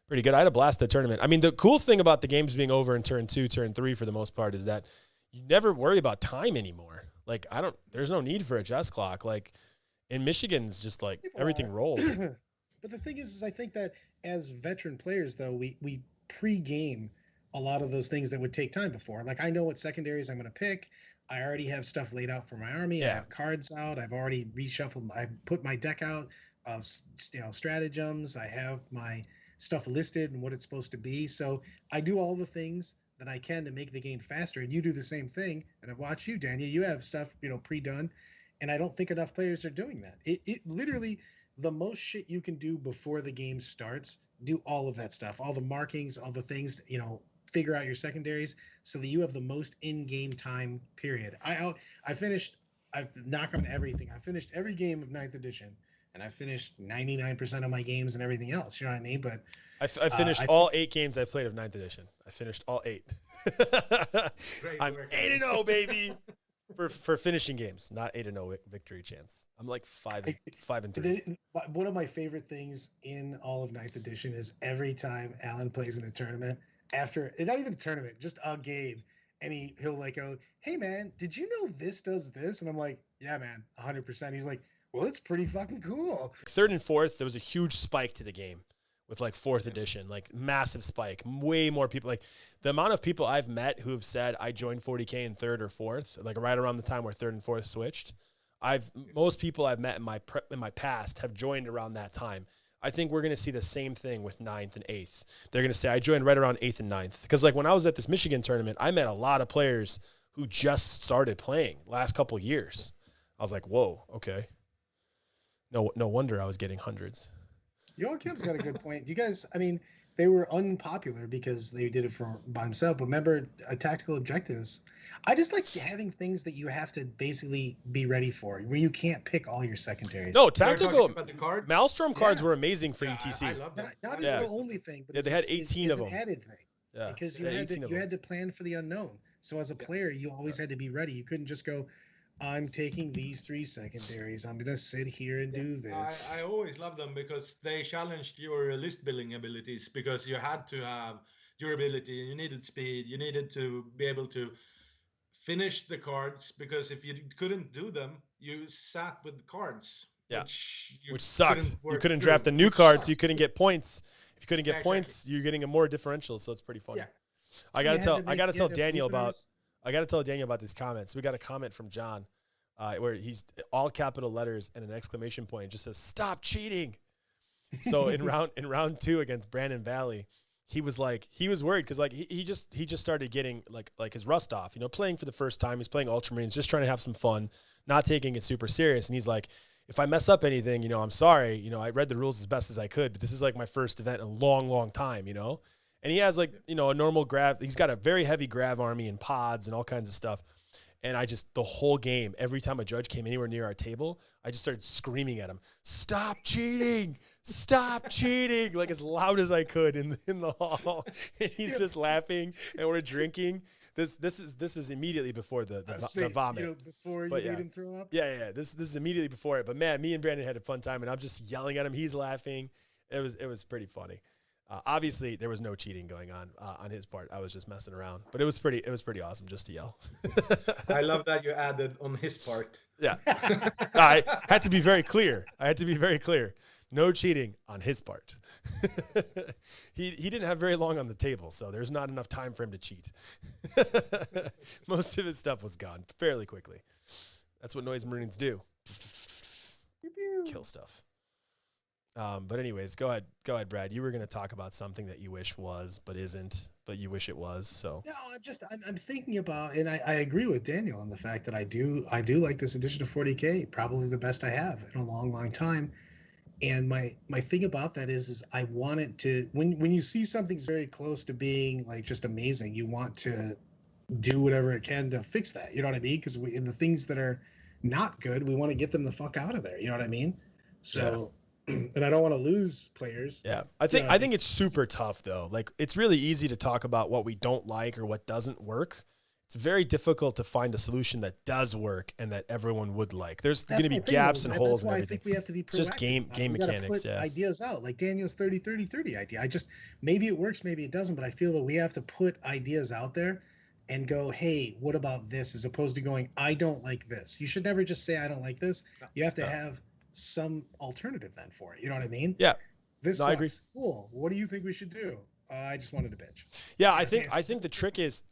good. I had a blast at the tournament. I mean, the cool thing about the games being over in turn 2, turn 3 for the most part is that you never worry about time anymore. Like there's no need for a chess clock. Like in Michigan, it's just like everything rolled. But the thing is I think that as veteran players, though, we pre-game a lot of those things that would take time before. Like I know what secondaries I'm going to pick. I already have stuff laid out for my army. I have cards out. I've already reshuffled. I've put my deck out of stratagems. I have my stuff listed and what it's supposed to be. So I do all the things that I can to make the game faster. And you do the same thing. And I've watched you, Daniel. You have stuff pre-done. And I don't think enough players are doing that. It literally, the most shit you can do before the game starts, do all of that stuff, all the markings, all the things, figure out your secondaries so that you have the most in-game time period. I've knocked on everything. I finished every game of 9th edition, and I finished 99% of my games and everything else. You know what I mean? But I finished all 8 games I played of 9th edition. I finished all 8. I'm 8-0, baby. For finishing games, not 8-0 victory chance. I'm like 5-3. One of my favorite things in all of 9th edition is every time Alan plays in a tournament, after not even a tournament, just a game, and he'll like go, "Hey man, did you know this does this?" And I'm like, "Yeah, man, 100%." He's like, "Well, it's pretty fucking cool." 3rd and 4th, there was a huge spike to the game with like 4th edition, like massive spike. Way more people. Like the amount of people I've met who have said I joined 40K in 3rd or 4th, like right around the time where 3rd and 4th switched. Most people I've met in my past have joined around that time. I think we're going to see the same thing with 9th and 8th. They're going to say, I joined right around 8th and 9th. Because like when I was at this Michigan tournament, I met a lot of players who just started playing last couple of years. I was like, whoa, okay. No wonder I was getting hundreds. Joachim's got a good point. You guys, I mean, they were unpopular because they did it by himself. But remember, tactical objectives. I just like having things that you have to basically be ready for, where you can't pick all your secondaries. No, You're tactical talking about the cards? Maelstrom cards Yeah. were amazing for Yeah, ETC. I love that. Not Yeah. even the only thing, but Yeah, they had 18 of an them. added thing. Yeah, Because you yeah, had 18 to of you them. had to plan for the unknown. So as a player, you always had to be ready. You couldn't just go, I'm taking these 3 secondaries. I'm gonna sit here and do this. I always love them because they challenged your list building abilities because you had to have durability, you needed speed, you needed to be able to finish the cards because if you couldn't do them, you sat with the cards. Yeah. Which sucked. couldn't You work couldn't through, draft a new which card, so sucked. you couldn't get points. If you couldn't get Yeah, points, you're getting a more differential. So it's pretty funny. Yeah. I You gotta had tell to I make- gotta you tell had to Daniel openers. about I gotta tell Daniel about these comments. We got a comment from John, where he's all capital letters and an exclamation point. It just says "Stop cheating." So in round 2 against Brandon Valley, he was worried because like he just started getting like his rust off. You know, playing for the first time. He's playing Ultramarines, just trying to have some fun, not taking it super serious. And he's like, if I mess up anything, you know, I'm sorry. You know, I read the rules as best as I could, but this is like my first event in a long time. You know. And he has like, you know, a normal grav. He's got a very heavy grav army and pods and all kinds of stuff. And the whole game, every time a judge came anywhere near our table, I just started screaming at him, "Stop cheating! Stop cheating!" Like as loud as I could in the hall. And he's just laughing and we're drinking. This is immediately before the vomit. You know, before you But made yeah. him throw up. Yeah. This is immediately before it. But man, me and Brandon had a fun time and I'm just yelling at him. He's laughing. It was pretty funny. Obviously, there was no cheating going on his part. I was just messing around, but it was pretty awesome just to yell. I love that you added on his part. Yeah, I had to be very clear. No cheating on his part. He didn't have very long on the table, so there's not enough time for him to cheat. Most of his stuff was gone fairly quickly. That's what Noise Marines do. Kill stuff. But anyways, go ahead, Brad. You were going to talk about something that you wish was, but isn't, but you wish it was. So No, I'm thinking about, and I agree with Daniel on the fact that I do like this edition of 40K, probably the best I have in a long time. And my thing about that is I want it to, when you see something's very close to being like just amazing, you want to do whatever it can to fix that. You know what I mean? Because in the things that are not good, we want to get them the fuck out of there. You know what I mean? So. And I don't want to lose players. Yeah, I think it's super tough though. Like it's really easy to talk about what we don't like or what doesn't work. It's very difficult to find a solution that does work and that everyone would like. There's going to be gaps and holes and everything. That's why I think we have to be proactive. It's just game mechanics. Put ideas out like Daniel's 30-30-30 idea. Maybe it works, maybe it doesn't, but I feel that we have to put ideas out there and go, hey, what about this? As opposed to going, I don't like this. You should never just say I don't like this. You have to have some alternative then for it. You know what I mean? Yeah. This I agree. Cool. What do you think we should do? I just wanted to bitch. Yeah, I think the trick is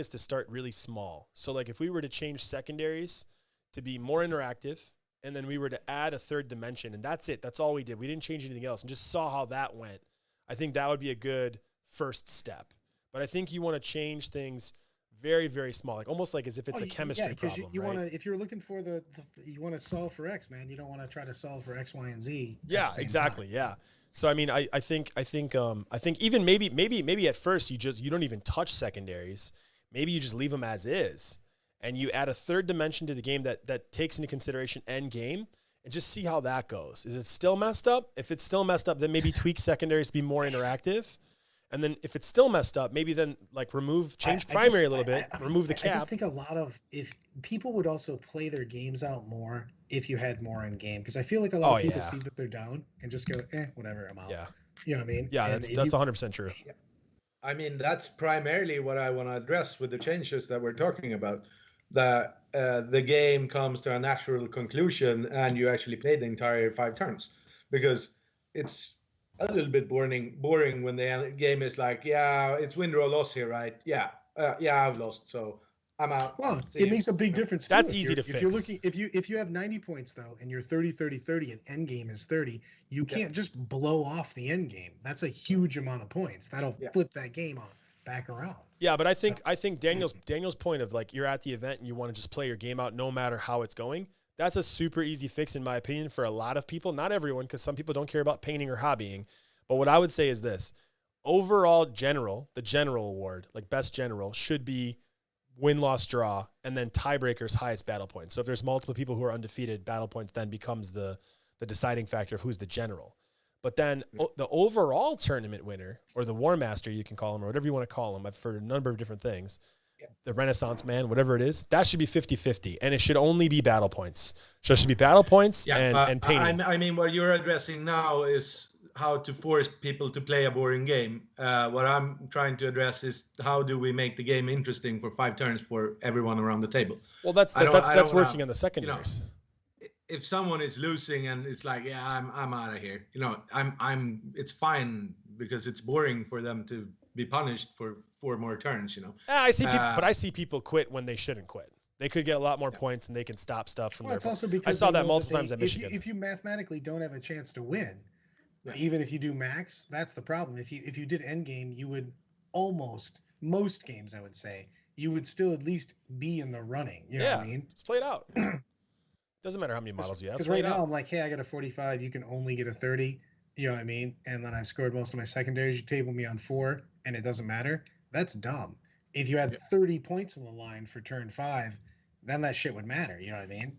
to start really small. So like if we were to change secondaries to be more interactive and then we were to add a third dimension and that's it. That's all we did. We didn't change anything else and just saw how that went. I think that would be a good first step. But I think you want to change things very, very small, like almost like as if it's a chemistry problem. You right? want to, if you're looking for you want to solve for X, man. You don't want to try to solve for X, Y, and Z. Yeah, exactly. Time. Yeah. So I mean, I think even maybe at first you don't even touch secondaries. Maybe you just leave them as is, and you add a third dimension to the game that takes into consideration end game, and just see how that goes. Is it still messed up? If it's still messed up, then maybe tweak secondaries to be more interactive. And then if it's still messed up, maybe then like change primary a little bit, remove the cap. I just think if people would also play their games out more if you had more in game. Because I feel like a lot of people see that they're down and just go, whatever, I'm out. Yeah. You know what I mean? Yeah, that's 100% true. I mean, that's primarily what I want to address with the changes that we're talking about. That the game comes to a natural conclusion and you actually play the entire 5 turns. Because it's a little bit boring when the game is like, yeah, it's win or loss here, right? Yeah, I've lost, so I'm out. Well, it makes a big difference. That's easy to fix. If you're looking, if you have 90 points though, and you're 30-30-30, and end game is 30, you can't just blow off the end game. That's a huge amount of points. That'll flip that game on back around. Yeah, but I think Daniel's point of like you're at the event and you want to just play your game out no matter how it's going. That's a super easy fix, in my opinion, for a lot of people. Not everyone, because some people don't care about painting or hobbying. But what I would say is this. Overall the general award, like best general, should be win, loss, draw, and then tiebreakers, highest battle points. So if there's multiple people who are undefeated, battle points then becomes the deciding factor of who's the general. But then the overall tournament winner, or the War Master, you can call him, or whatever you want to call him. I've heard a number of different things. The Renaissance Man, whatever it is, that should be 50-50. And it should only be battle points. So it should be battle points and painting. I mean, what you're addressing now is how to force people to play a boring game. What I'm trying to address is how do we make the game interesting for 5 turns for everyone around the table. Well, that's working on the secondaries. If someone is losing and it's like, yeah, I'm out of here. It's fine because it's boring for them to be punished for 4 more turns. I see people, but I see people quit when they shouldn't quit. They could get a lot more points and they can stop stuff from It's also because I saw that multiple times at Michigan. If you mathematically don't have a chance to win, even if you do max, that's the problem. If you did end game, you would most games, I would say, you would still at least be in the running. You know what I mean? Just play it out. Doesn't matter how many models you have. Because right now I'm like, hey, I got a 45. You can only get a 30. You know what I mean? And then I've scored most of my secondaries. You table me on 4, and it doesn't matter. That's dumb. If you had 30 points in the line for turn 5, then that shit would matter. You know what I mean?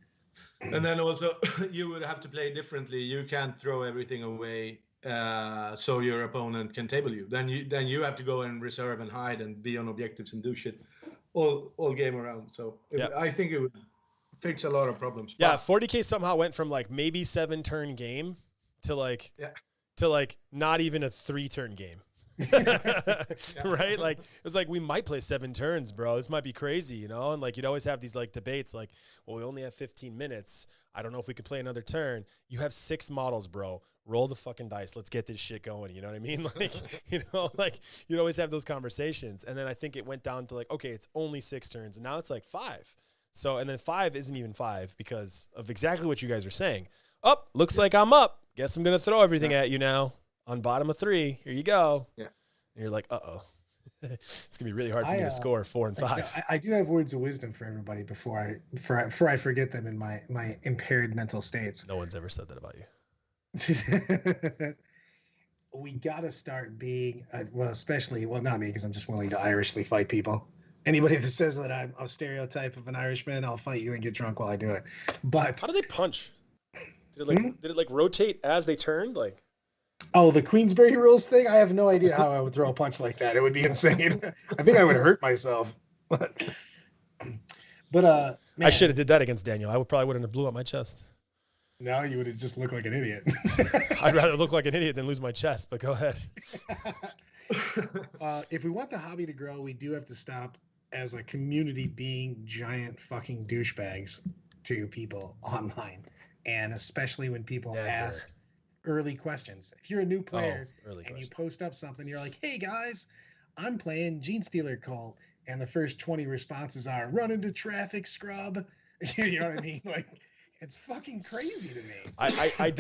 And then also, you would have to play differently. You can't throw everything away so your opponent can table you. Then you have to go and reserve and hide and be on objectives and do shit all game around. So I think it would fix a lot of problems. Yeah, 40K somehow went from like maybe 7-turn game to like not even a 3-turn game. Right? Like it was like, we might play 7 turns, bro. This might be crazy, And like you'd always have these like debates like, well, we only have 15 minutes. I don't know if we could play another turn. You have 6 models, bro. Roll the fucking dice. Let's get this shit going. You know what I mean? Like, like you'd always have those conversations. And then I think it went down to like, okay, it's only 6 turns. And now it's like 5. So, and then 5 isn't even 5 because of exactly what you guys are saying. Looks like I'm up. Guess I'm going to throw everything at you now. On bottom of 3, here you go. Yeah. And you're like, uh-oh. It's going to be really hard for me to score 4 and 5. I do have words of wisdom for everybody before I forget them in my impaired mental states. No one's ever said that about you. We got to start being, not me, because I'm just willing to Irishly fight people. Anybody that says that I'm a stereotype of an Irishman, I'll fight you and get drunk while I do it. But how do they punch? Did it rotate as they turned? Like, oh, the Queensberry rules thing? I have no idea how I would throw a punch like that. It would be insane. I think I would hurt myself. But man, I should have did that against Daniel. I probably wouldn't have blew up my chest. No, you would have just looked like an idiot. I'd rather look like an idiot than lose my chest, but go ahead. If we want the hobby to grow, we do have to stop as a community being giant fucking douchebags to people online. And especially when people ask early questions. If you're a new player and you post up something, you're like, hey guys, I'm playing Gene Stealer Cult. And the first 20 responses are run into traffic, scrub. You know what I mean? Like, it's fucking crazy to me. I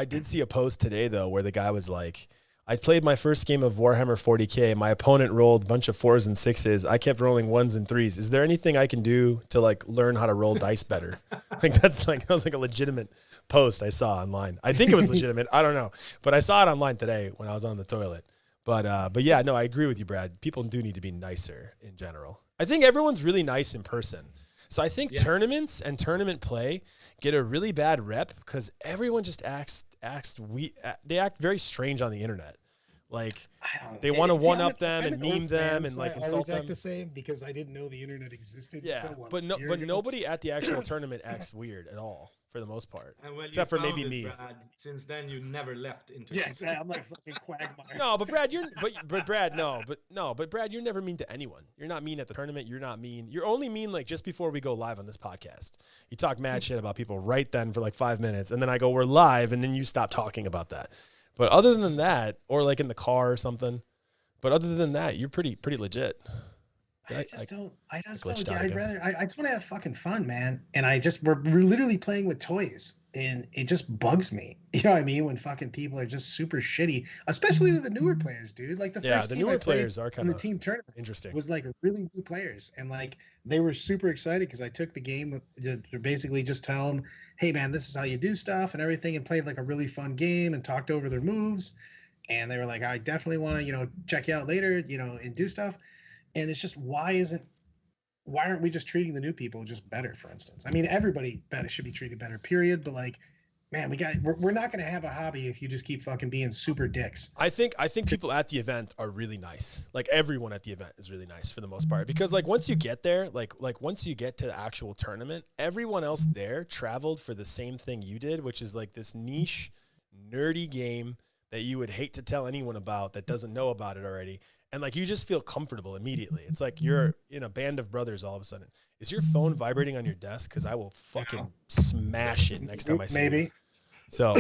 did see a post today though, where the guy was like, I played my first game of Warhammer 40K. My opponent rolled a bunch of 4s and 6s. I kept rolling 1s and 3s. Is there anything I can do to like learn how to roll dice better? I think that was like a legitimate post I saw online. I think it was legitimate. I don't know, but I saw it online today when I was on the toilet. But yeah, no, I agree with you, Brad. People do need to be nicer in general. I think everyone's really nice in person. So I think tournaments and tournament play get a really bad rep because everyone just they act very strange on the internet. Like they want to one up them and meme them and like insult them. The same because I didn't know the internet existed. Yeah, but nobody at the actual tournament acts weird at all for the most part, except for maybe me. Brad, since then you never left into. Yes, I'm like fucking Quagmire. No, but Brad, but Brad, you're never mean to anyone. You're not mean at the tournament. You're not mean. You're only mean like just before we go live on this podcast. You talk mad shit about people right then for like 5 minutes, and then I go, we're live, and then you stop talking about that. But other than that, or like in the car or something, but other than that, you're pretty legit. I just don't. I just glitched don't. out I'd again. rather. I just want to have fucking fun, man. And we're literally playing with toys, and it just bugs me. You know what I mean? When fucking people are just super shitty, especially the newer players, dude. Like the first the team newer I played players are in kind the of team tournament interesting. was like really new players, and like they were super excited because I took the game to basically just tell them, hey man, this is how you do stuff and everything, and played like a really fun game and talked over their moves. And they were like, I definitely want to, check you out later, and do stuff. And it's just why aren't we just treating the new people just better, for instance? I mean, everybody better should be treated better, period. But like, man, we're not going to have a hobby if you just keep fucking being super dicks. I think people at the event are really nice. Like everyone at the event is really nice for the most part, because like once you get there, like once you get to the actual tournament, everyone else there traveled for the same thing you did, which is like this niche, nerdy game that you would hate to tell anyone about that doesn't know about it already. And like, you just feel comfortable immediately. It's like you're in a band of brothers all of a sudden. Is your phone vibrating on your desk? Because I will fucking smash it next time I see Maybe. you. So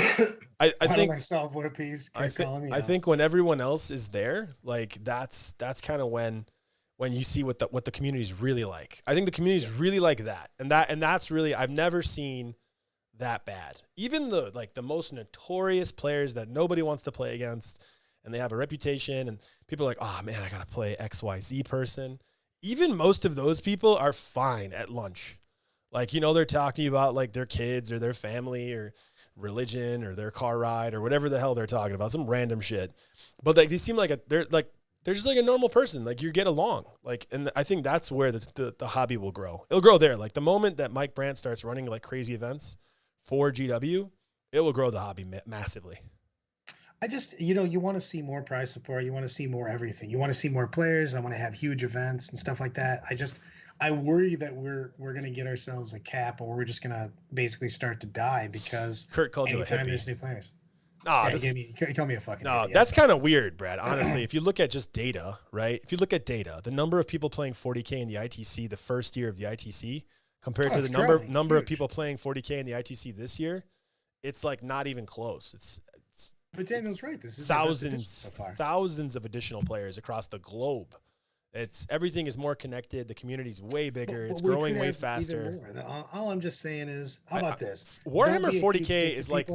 I think myself what a piece. I think when everyone else is there, like that's kind of when you see what the community is really like. I think the community is really like that. And that's really, I've never seen that bad. Even the most notorious players that nobody wants to play against, and they have a reputation, and people are like, oh man, I gotta play XYZ person. Even most of those people are fine at lunch. Like, they're talking about like their kids or their family or religion or their car ride or whatever the hell they're talking about, some random shit. But like, they seem like they're just like a normal person. Like, you get along. Like, and I think that's where the hobby will grow. It'll grow there. Like the moment that Mike Brandt starts running like crazy events for GW, it will grow the hobby massively. I just, you want to see more prize support. You want to see more everything. You want to see more players. I want to have huge events and stuff like that. I worry that we're going to get ourselves a cap, or we're just going to basically start to die because Kurt called you a hippie. There's new players. No, he called me a fucking no, hippie. that's kind of weird, Brad. Honestly, if you look at just data, right? If you look at data, the number of people playing 40K in the ITC the first year of the ITC compared to the number of people playing 40K in the ITC this year, it's like not even close. But Daniel's right. This is thousands of additional players across the globe. Everything is more connected. The community's way bigger. It's growing way faster. All I'm just saying is, how about this? Warhammer 40K is like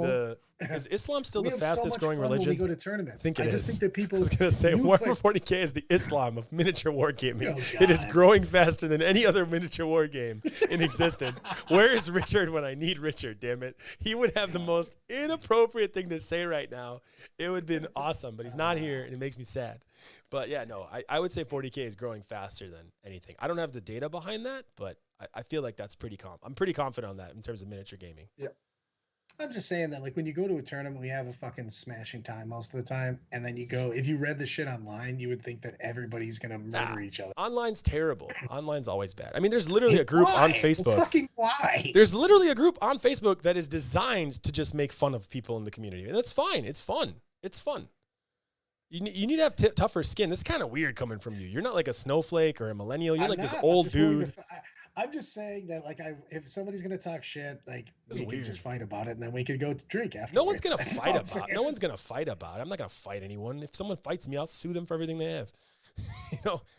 is Islam still the fastest growing religion? When we go to tournaments. I think it is. I just think that people. I was going to say Warhammer 40K is the Islam of miniature wargaming. It is growing faster than any other miniature war game in existence. Where is Richard when I need Richard? Damn it! He would have the most inappropriate thing to say right now. It would have been awesome, but he's not here, and it makes me sad. But yeah, no, I would say 40K is growing faster than anything. I don't have the data behind that, but I feel like that's I'm pretty confident on that in terms of miniature gaming. Yeah. I'm just saying that, like, when you go to a tournament, we have a fucking smashing time most of the time. And then you go, if you read the shit online, you would think that everybody's going to murder each other. Online's terrible. Online's always bad. I mean, there's literally a group on Facebook. Well, fucking why? There's literally a group on Facebook that is designed to just make fun of people in the community. And that's fine. It's fun. It's fun. You need to have tougher skin. That's kind of weird coming from you. You're not like a snowflake or a millennial. You're this old dude. I'm just saying that, like, if somebody's gonna talk shit, like, we can just fight about it, and then we could go drink after. No one's gonna fight about it. No one's gonna fight about it. I'm not gonna fight anyone. If someone fights me, I'll sue them for everything they have.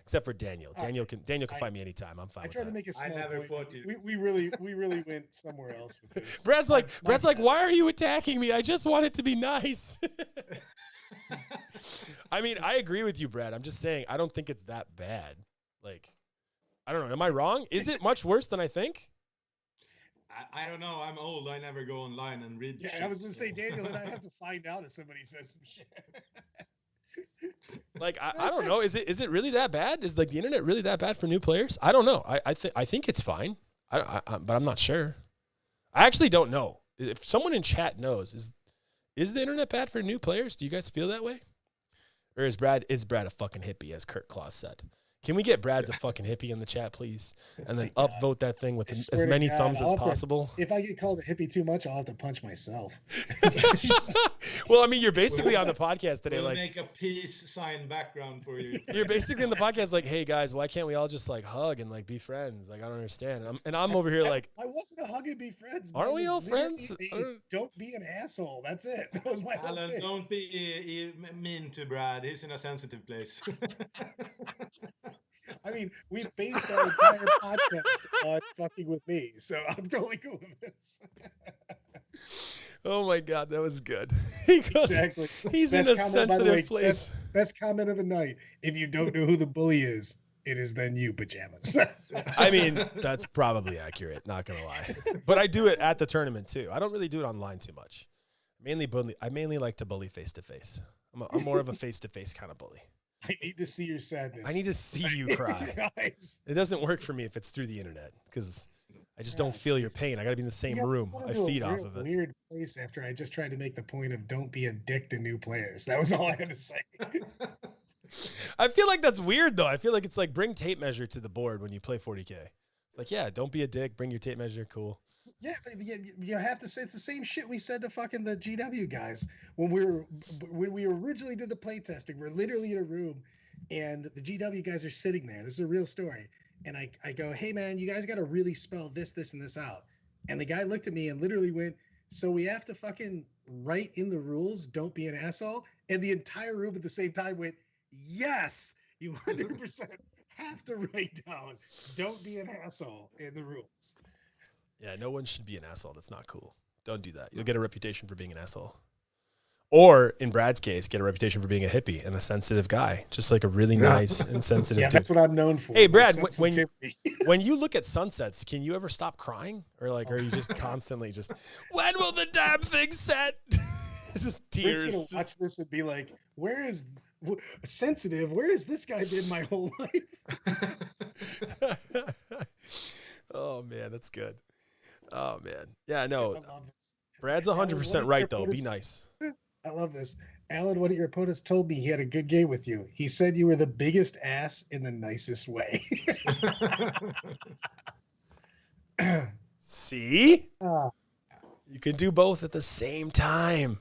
Except for Daniel. Daniel can fight me anytime. I'm fine. I tried to make a small point. We really went somewhere else with this. Brad's like, why are you attacking me? I just want it to be nice. I mean, I agree with you, Brad. I'm just saying, I don't think it's that bad. Like, I don't know. Am I wrong? Is it much worse than I think? I don't know. I'm old. I never go online and read. Yeah, I was going to say, Daniel, and I have to find out if somebody says some shit. Like, I don't know. Is it really that bad? Is like the internet really that bad for new players? I don't know. I think it's fine. But I'm not sure. I actually don't know. If someone in chat knows, is the internet bad for new players? Do you guys feel that way? Or is Brad a fucking hippie, as Kurt Claus said? Can we get Brad's a fucking hippie in the chat, please? And then upvote that thing with as many thumbs as possible. If I get called a hippie too much, I'll have to punch myself. Well, I mean, you're basically on the podcast today. We'll make a peace sign background for you. You're basically in the podcast like, hey, guys, why can't we all just, like, hug and, like, be friends? Like, I don't understand. And I'm over here like. I wasn't a hug and be friends. Aren't we all friends? Don't be an asshole. That's it. That was my whole thing. Don't be mean to Brad. He's in a sensitive place. I mean, we based our entire podcast on fucking with me, so I'm totally cool with this. Oh my God, that was good. He goes, Exactly. he's Best in a comment, by the way, sensitive place. Best comment of the night. If you don't know who the bully is, it is then you, pajamas. I mean, that's probably accurate, not gonna lie. But I do it at the tournament too. I don't really do it online too much. I mainly like to bully face to face. I'm more of a face to face kind of bully. I need to see your sadness. I need to see you cry. It doesn't work for me if it's through the internet because I just don't feel your pain. I got to be in the same room. I feed off of it. Weird place after I just tried to make the point of don't be a dick to new players. That was all I had to say. I feel like that's weird though. I feel like it's like bring tape measure to the board when you play 40K. It's like, yeah, don't be a dick. Bring your tape measure. Cool. Yeah, but you have to say it's the same shit we said to fucking the GW guys when we originally did the play testing. We're literally in a room, and the GW guys are sitting there. This is a real story, and I go, hey man, you guys got to really spell this, and this out. And the guy looked at me and literally went, so we have to fucking write in the rules, don't be an asshole. And the entire room at the same time went, yes, you 100% have to write down, don't be an asshole in the rules. Yeah, no one should be an asshole. That's not cool. Don't do that. You'll get a reputation for being an asshole. Or, in Brad's case, get a reputation for being a hippie and a sensitive guy. Just like a really nice and sensitive dude. That's what I'm known for. Hey, Brad, when you look at sunsets, can you ever stop crying? Or like, are you just constantly just, when will the damn thing set? Just tears. Rick's going to watch this and be like, where is this guy been my whole life? Oh, man, that's good. Oh, man. Yeah, no. I love this. Brad's 100% right, though. Be nice. I love this. Alan, one of your opponents told me he had a good game with you. He said you were the biggest ass in the nicest way. See? You can do both at the same time.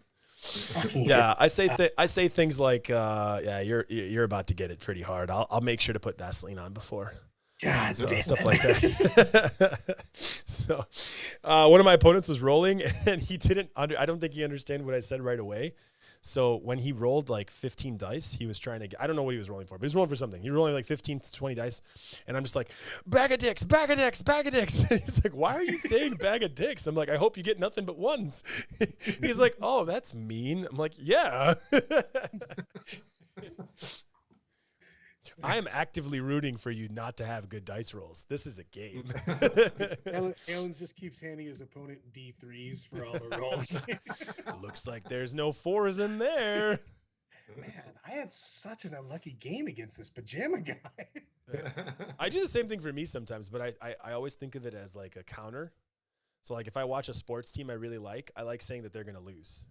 Yeah, I say things like, yeah, you're about to get it pretty hard. I'll make sure to put Vaseline on before. God damn stuff like that. So, one of my opponents was rolling, and he didn't I don't think he understood what I said right away. So when he rolled like 15 dice, he was trying to I don't know what he was rolling for, but he was rolling for something. He was rolling like 15 to 20 dice, and I'm just like, bag of dicks, bag of dicks, bag of dicks. He's like, why are you saying bag of dicks? I'm like, I hope you get nothing but ones. He's like, oh, that's mean. I'm like, yeah. I am actively rooting for you not to have good dice rolls. This is a game. Alan just keeps handing his opponent D3s for all the rolls. Looks like there's no 4s in there. Man, I had such an unlucky game against this pajama guy. I do the same thing for me sometimes, but I always think of it as like a counter. So like if I watch a sports team I really like saying that they're going to lose,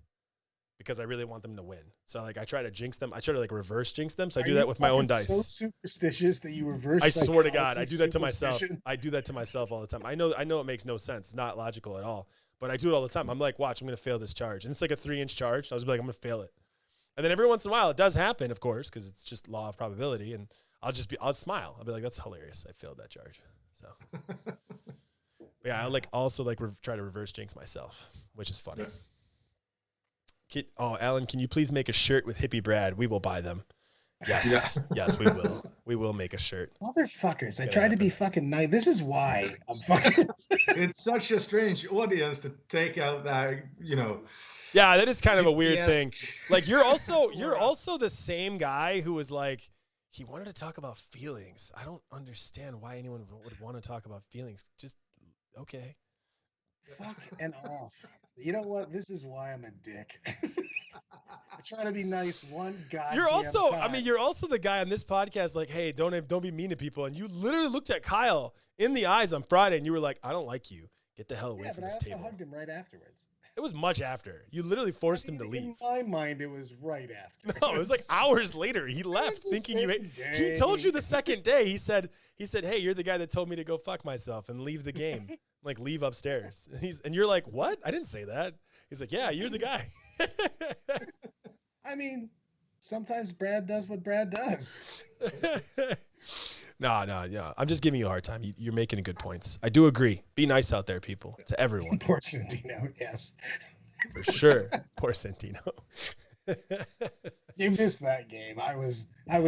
because I really want them to win. So like I try to jinx them. I try to like reverse jinx them. So I do that with my own dice. So superstitious that you reverse. I swear to God, I do that to myself. I do that to myself all the time. I know it makes no sense. It's not logical at all. But I do it all the time. I'm like, watch, I'm going to fail this charge. And it's like a 3-inch charge. I was like, I'm going to fail it. And then every once in a while it does happen, of course, because it's just law of probability. And I'll smile. I'll be like, that's hilarious. I failed that charge. So yeah, I like also like try to reverse jinx myself, which is funny. Alan, can you please make a shirt with Hippie Brad? We will buy them. Yes. Yeah. Yes, we will. We will make a shirt. Motherfuckers. I tried to be fucking nice. This is why I'm fucking. It's such a strange audience to take out that, Yeah, that is kind of a weird thing. Like you're also the same guy who was like, he wanted to talk about feelings. I don't understand why anyone would want to talk about feelings. Just okay. Fuck and off. You know what? This is why I'm a dick. I try to be nice one guy. You're also the guy on this podcast like, hey, don't be mean to people. And you literally looked at Kyle in the eyes on Friday and you were like, I don't like you. Get the hell away from this table. Yeah, but I also hugged him right afterwards. It was much after. You literally forced him to leave. In my mind, it was right after. No, it was like hours later. He left thinking you hate. He told you the second day. He said, hey, you're the guy that told me to go fuck myself and leave the game. Like leave upstairs. And you're like, what? I didn't say that. He's like, yeah, you're the guy. I mean, sometimes Brad does what Brad does. No. I'm just giving you a hard time. You're making good points. I do agree. Be nice out there, people, to everyone. Poor Santino, yes. For sure. Poor Santino. You missed that game. I was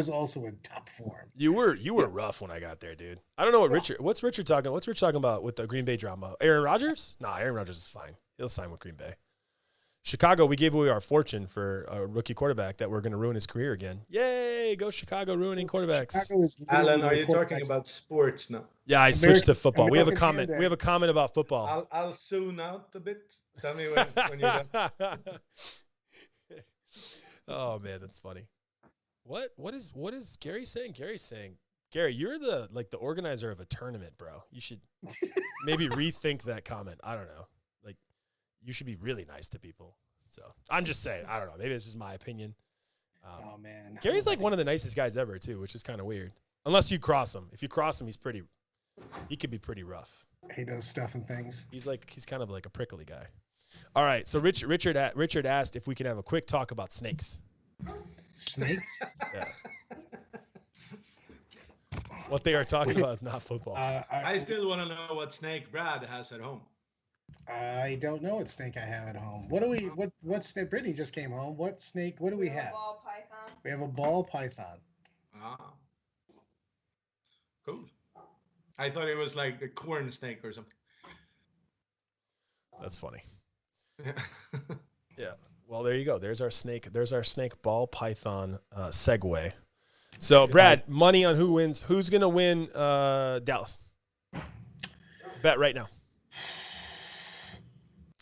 also in top form. You were rough when I got there, dude. I don't know what's Richard talking about with the Green Bay drama? Aaron Rodgers? Nah, Aaron Rodgers is fine. He'll sign with Green Bay. Chicago, we gave away our fortune for a rookie quarterback that we're going to ruin his career again. Yay, go Chicago, ruining quarterbacks. Chicago is Alan, are you talking about sports now? Yeah, I switched to football. We have a American comment. We have a comment about football. I'll zoom out a bit. Tell me when you're done. Oh man, that's funny. What is Gary saying? Gary's saying, Gary, you're the organizer of a tournament, bro. You should maybe rethink that comment. I don't know. Like, you should be really nice to people. So I'm just saying, I don't know. Maybe it's just my opinion. Oh man, Gary's like one of the nicest guys ever too, which is kind of weird. Unless you cross him. If you cross him, he could be pretty rough. he does stuff and things. He's kind of like a prickly guy. All right, so Richard asked if we can have a quick talk about snakes. Snakes? Yeah. What they are talking about is not football. I still want to know what snake Brad has at home. I don't know what snake I have at home. What snake? Brittany just came home. What snake? What do we have? Ball python. We have a ball python. Ah, cool. I thought it was like a corn snake or something. That's funny. Yeah. Well, there you go. There's our snake ball python segue. So, Brad, money on who wins. Who's going to win Dallas? Bet right now.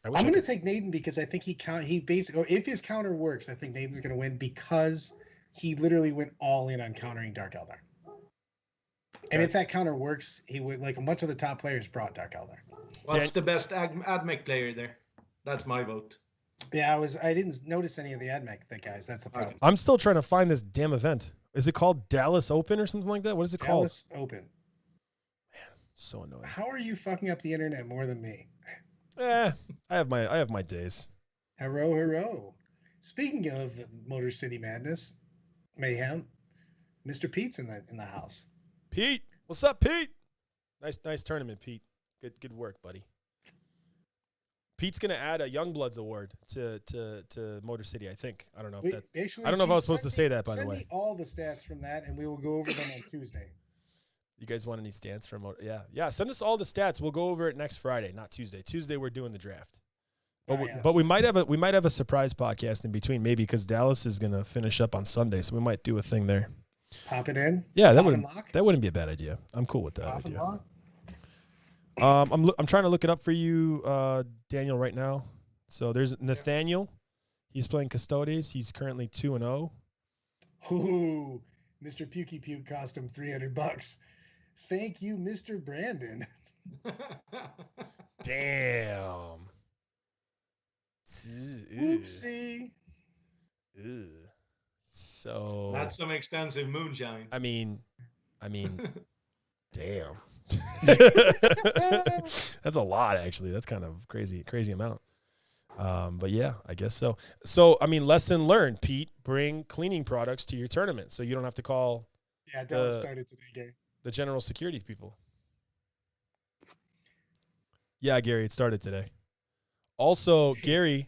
I'm going to take Nathan because I think he basically, if his counter works, I think Nathan's going to win because he literally went all in on countering Dark Eldar. And if that counter works, he would, like a bunch of the top players brought Dark Eldar. What's the best AdMech player there? That's my vote. Yeah, I didn't notice any of the AdMech guys. That's the problem. I'm still trying to find this damn event. Is it called Dallas Open or something like that? What is it called? Dallas Open. Man, so annoying. How are you fucking up the internet more than me? I have my days. Hero. Speaking of Motor City Madness, Mayhem, Mr. Pete's in the house. Pete, what's up, Pete? Nice tournament, Pete. Good work, buddy. Pete's gonna add a Youngbloods award to Motor City, I think. I don't know if that's. I don't know if I was supposed to say that, by the way. Send me all the stats from that, and we will go over them on Tuesday. You guys want any stats from Motor? Yeah. Send us all the stats. We'll go over it next Friday, not Tuesday. Tuesday we're doing the draft. But we might have a surprise podcast in between, maybe because Dallas is gonna finish up on Sunday, so we might do a thing there. Pop it in. Yeah, that wouldn't be a bad idea. I'm cool with that Pop idea. and lock. I'm trying to look it up for you, Daniel, right now. So there's Nathaniel. He's playing Custodes. He's currently 2-0. Ooh, Mr. Pukey Puke cost him $300. Thank you, Mr. Brandon. Damn. Oopsie. Ew. So that's some expensive moonshine. I mean, damn. That's a lot, actually. That's kind of crazy amount. But yeah, I guess so. So I mean, lesson learned, Pete. Bring cleaning products to your tournament, so you don't have to call. Yeah, Dallas started today, Gary. The general security people. Yeah, Gary, it started today. Also, Gary,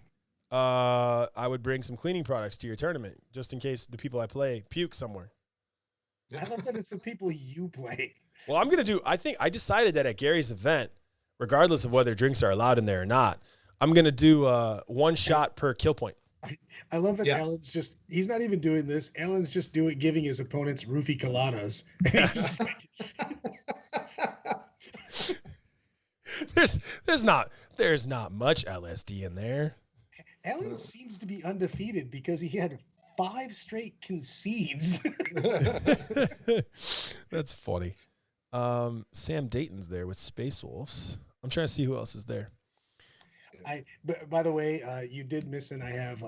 I would bring some cleaning products to your tournament just in case the people I play puke somewhere. I love that it's the people you play. Well, I decided that at Gary's event, regardless of whether drinks are allowed in there or not, I'm going to do one shot per kill point. I love that Alan's he's not even doing this. Alan's just giving his opponents roofie coladas. There's not much LSD in there. Alan seems to be undefeated because he had 5 straight concedes. That's funny. Sam Dayton's there with Space Wolves. I'm trying to see who else is there. But by the way, you did miss, and I have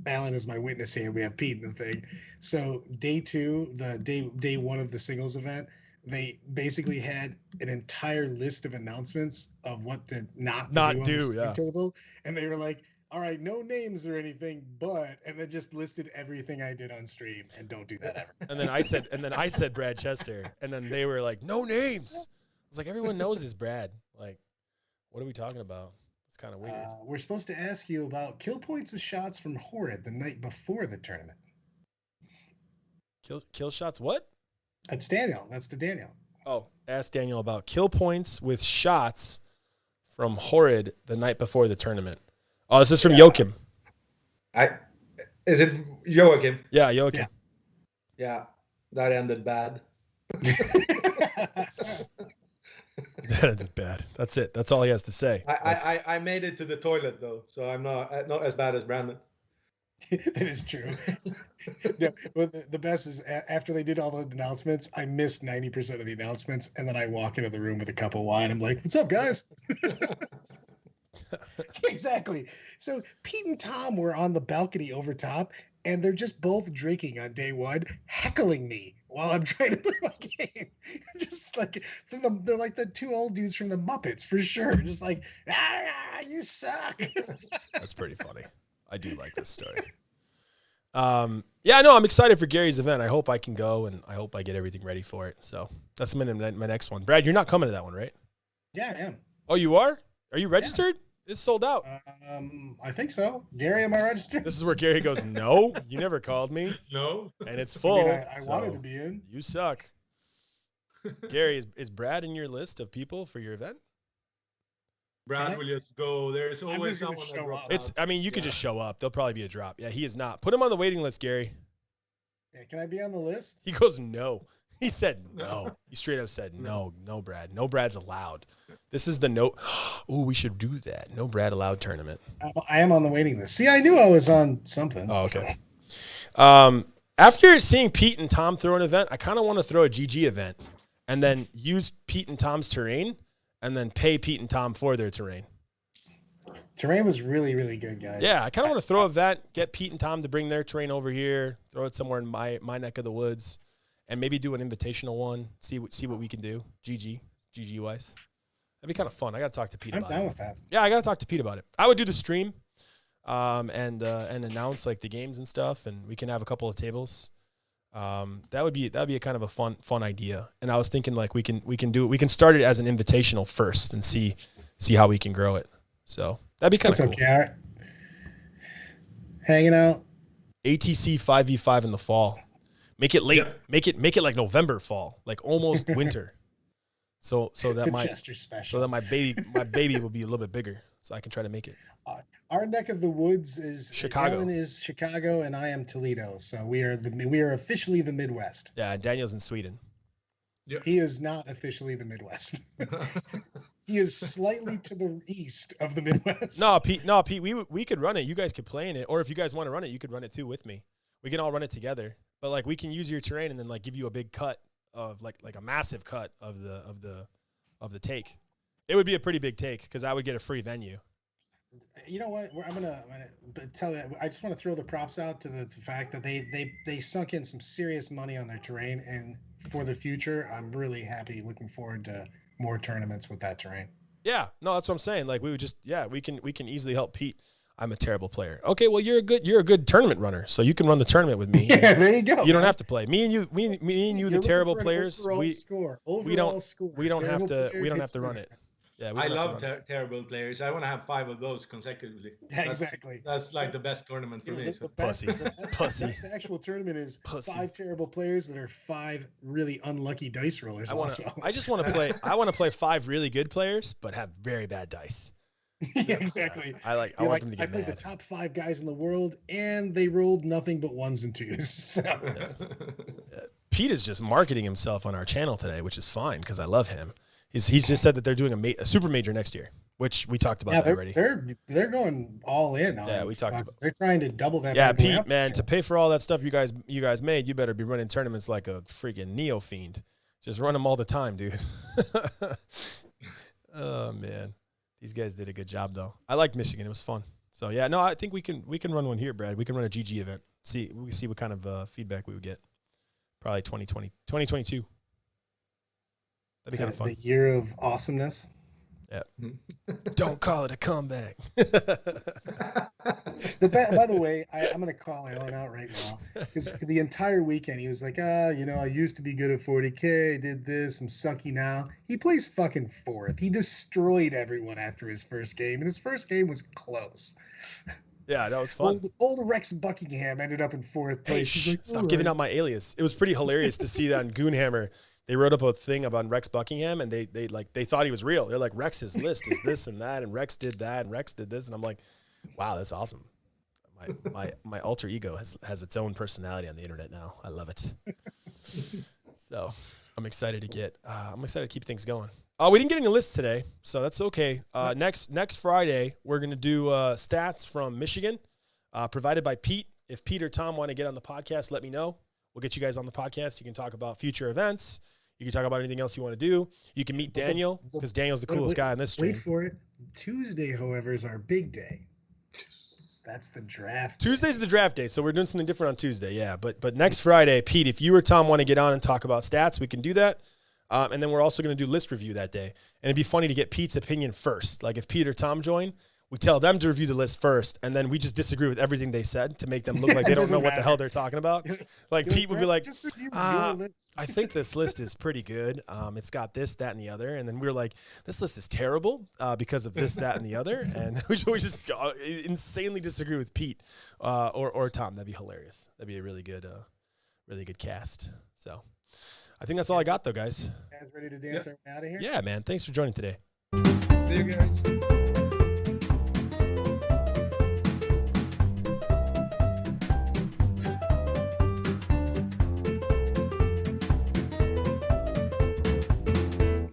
Alan as my witness here. We have Pete in the thing. So day 2, the day 1 of the singles event, they basically had an entire list of announcements of what to not do on the table, and they were like, all right, no names or anything, and then just listed everything I did on stream, and don't do that ever. And then I said Brad Chester, and then they were like, no names. I was like, everyone knows this Brad. Like, what are we talking about? It's kind of weird. We're supposed to ask you about kill points of shots from Horrid the night before the tournament. Kill shots. What? That's Daniel. That's to Daniel. Oh, ask Daniel about kill points with shots from Horrid the night before the tournament. Oh, this is from Joachim. Is it Joachim? Yeah, Joachim. Yeah, that ended bad. That ended bad. That's it. That's all he has to say. I made it to the toilet though, so I'm not as bad as Brandon. That is true. No, well, the best is after they did all the announcements, I missed 90% of the announcements, and then I walk into the room with a cup of wine. I'm like, "What's up, guys?" Exactly. So Pete and Tom were on the balcony over top, and they're just both drinking on day one, heckling me while I'm trying to play my game. Just like they're like the two old dudes from the Muppets for sure. Just like, you suck. That's pretty funny. I do like this story. Yeah, no, I'm excited for Gary's event. I hope I can go, and I hope I get everything ready for it. So that's my next one. Brad, you're not coming to that one, right? Yeah, I am. Oh, you are? Are you registered? Yeah. It's sold out. I think so. Gary, am I registered? This is where Gary goes, no, you never called me. No. And it's full. I mean, I wanted to be in. You suck. Gary, is Brad in your list of people for your event? Brad will just go. There's always someone that drops out. I mean, you could just show up. There'll probably be a drop. Yeah, he is not. Put him on the waiting list, Gary. Yeah, can I be on the list? He goes, no. He said no. He straight up said no, Brad. No Brad's allowed. This is the no. Oh, we should do that. No Brad allowed tournament. I am on the waiting list. See, I knew I was on something. Oh, okay. After seeing Pete and Tom throw an event, I kind of want to throw a GG event and then use Pete and Tom's terrain and then pay Pete and Tom for their terrain. Terrain was really, really good, guys. Yeah, I kind of want to throw a event, get Pete and Tom to bring their terrain over here, throw it somewhere in my neck of the woods, and maybe do an invitational one, see what we can do, GG wise. That'd be kind of fun. I got to talk to Pete about it. I'm down with that. Yeah, I got to talk to Pete about it. I would do the stream and announce like the games and stuff, and we can have a couple of tables. That'd be a kind of a fun idea. And I was thinking like we can start it as an invitational first and see how we can grow it. So that'd be kind of cool. Okay, all right. Hanging out. ATC 5v5 in the fall. Make it late. Yeah. Make it like November fall, like almost winter. So that my baby will be a little bit bigger, so I can try to make it. Our neck of the woods is Chicago. Alan is Chicago, and I am Toledo. So we are officially the Midwest. Yeah, Daniel's in Sweden. Yep. He is not officially the Midwest. He is slightly to the east of the Midwest. No, Pete. We could run it. You guys could play in it, or if you guys want to run it, you could run it too with me. We can all run it together. But like we can use your terrain and then like give you a big cut of like a massive cut of the take. It would be a pretty big take because I would get a free venue. You know what? I'm gonna tell you. I just want to throw the props out to the fact that they sunk in some serious money on their terrain, and for the future, I'm really happy. Looking forward to more tournaments with that terrain. Yeah, no, that's what I'm saying. Like we would just we can easily help Pete. I'm a terrible player. Okay, well you're a good tournament runner, so you can run the tournament with me. Yeah, there you go. You don't have to play. Me and you, the terrible players. We don't have to run it. Yeah, I love terrible players. I want to have 5 of those consecutively. Yeah, exactly. That's like the best tournament for me. The best actual tournament is 5 terrible players that are 5 really unlucky dice rollers. I just want to play. I want to play 5 really good players, but have very bad dice. Yeah, exactly. I want them to get I played mad. the top 5 guys in the world, and they rolled nothing but 1s and 2s. So. Yeah. Pete is just marketing himself on our channel today, which is fine because I love him. He's just said that they're doing a super major next year, which we talked about that already. They're going all in. We talked about. They're trying to double that. Yeah, Pete, man, to pay for all that stuff you guys made, you better be running tournaments like a freaking neo fiend. Just run them all the time, dude. Oh man, these guys did a good job though. I liked Michigan; it was fun. So yeah, no, I think we can run one here, Brad. We can run a GG event. See what kind of feedback we would get. Probably 2022. That'd be kind of fun. The year of awesomeness. Don't call it a comeback. By the way, I'm going to call Alan out right now. Because the entire weekend, he was like, I used to be good at 40K. I did this. I'm sucky now. He plays fucking fourth. He destroyed everyone after his first game. And his first game was close. Yeah, that was fun. Old Rex Buckingham ended up in fourth place. Hey, like, stop giving out my alias. It was pretty hilarious to see that on Goonhammer. They wrote up a thing about Rex Buckingham, and they thought he was real. They're like, Rex's list is this and that, and Rex did that, and Rex did this, and I'm like, wow, that's awesome. My alter ego has its own personality on the internet now. I love it. So I'm excited to keep things going. We didn't get any lists today, so that's okay. Next Friday, we're going to do stats from Michigan, provided by Pete. If Pete or Tom want to get on the podcast, let me know. We'll get you guys on the podcast. You can talk about future events. You can talk about anything else you want to do. You can meet Daniel, because Daniel's the coolest guy on this stream. Wait for it. Tuesday, however, is our big day. That's the draft. Tuesday's the draft day, so we're doing something different on Tuesday, yeah. But next Friday, Pete, if you or Tom want to get on and talk about stats, we can do that. And then we're also going to do list review that day. And it'd be funny to get Pete's opinion first. Like if Pete or Tom join, we tell them to review the list first, and then we just disagree with everything they said to make them look like they don't know what the hell they're talking about. Like Pete would be like, I think this list is pretty good. It's got this, that, and the other. And then we were like, this list is terrible because of this, that, and the other. And we just insanely disagree with Pete or Tom. That'd be hilarious. That'd be a really good cast. So I think that's all I got, though, guys. Guys ready to dance out of here? Yeah, man. Thanks for joining today. See you guys.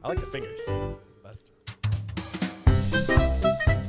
I like the fingers.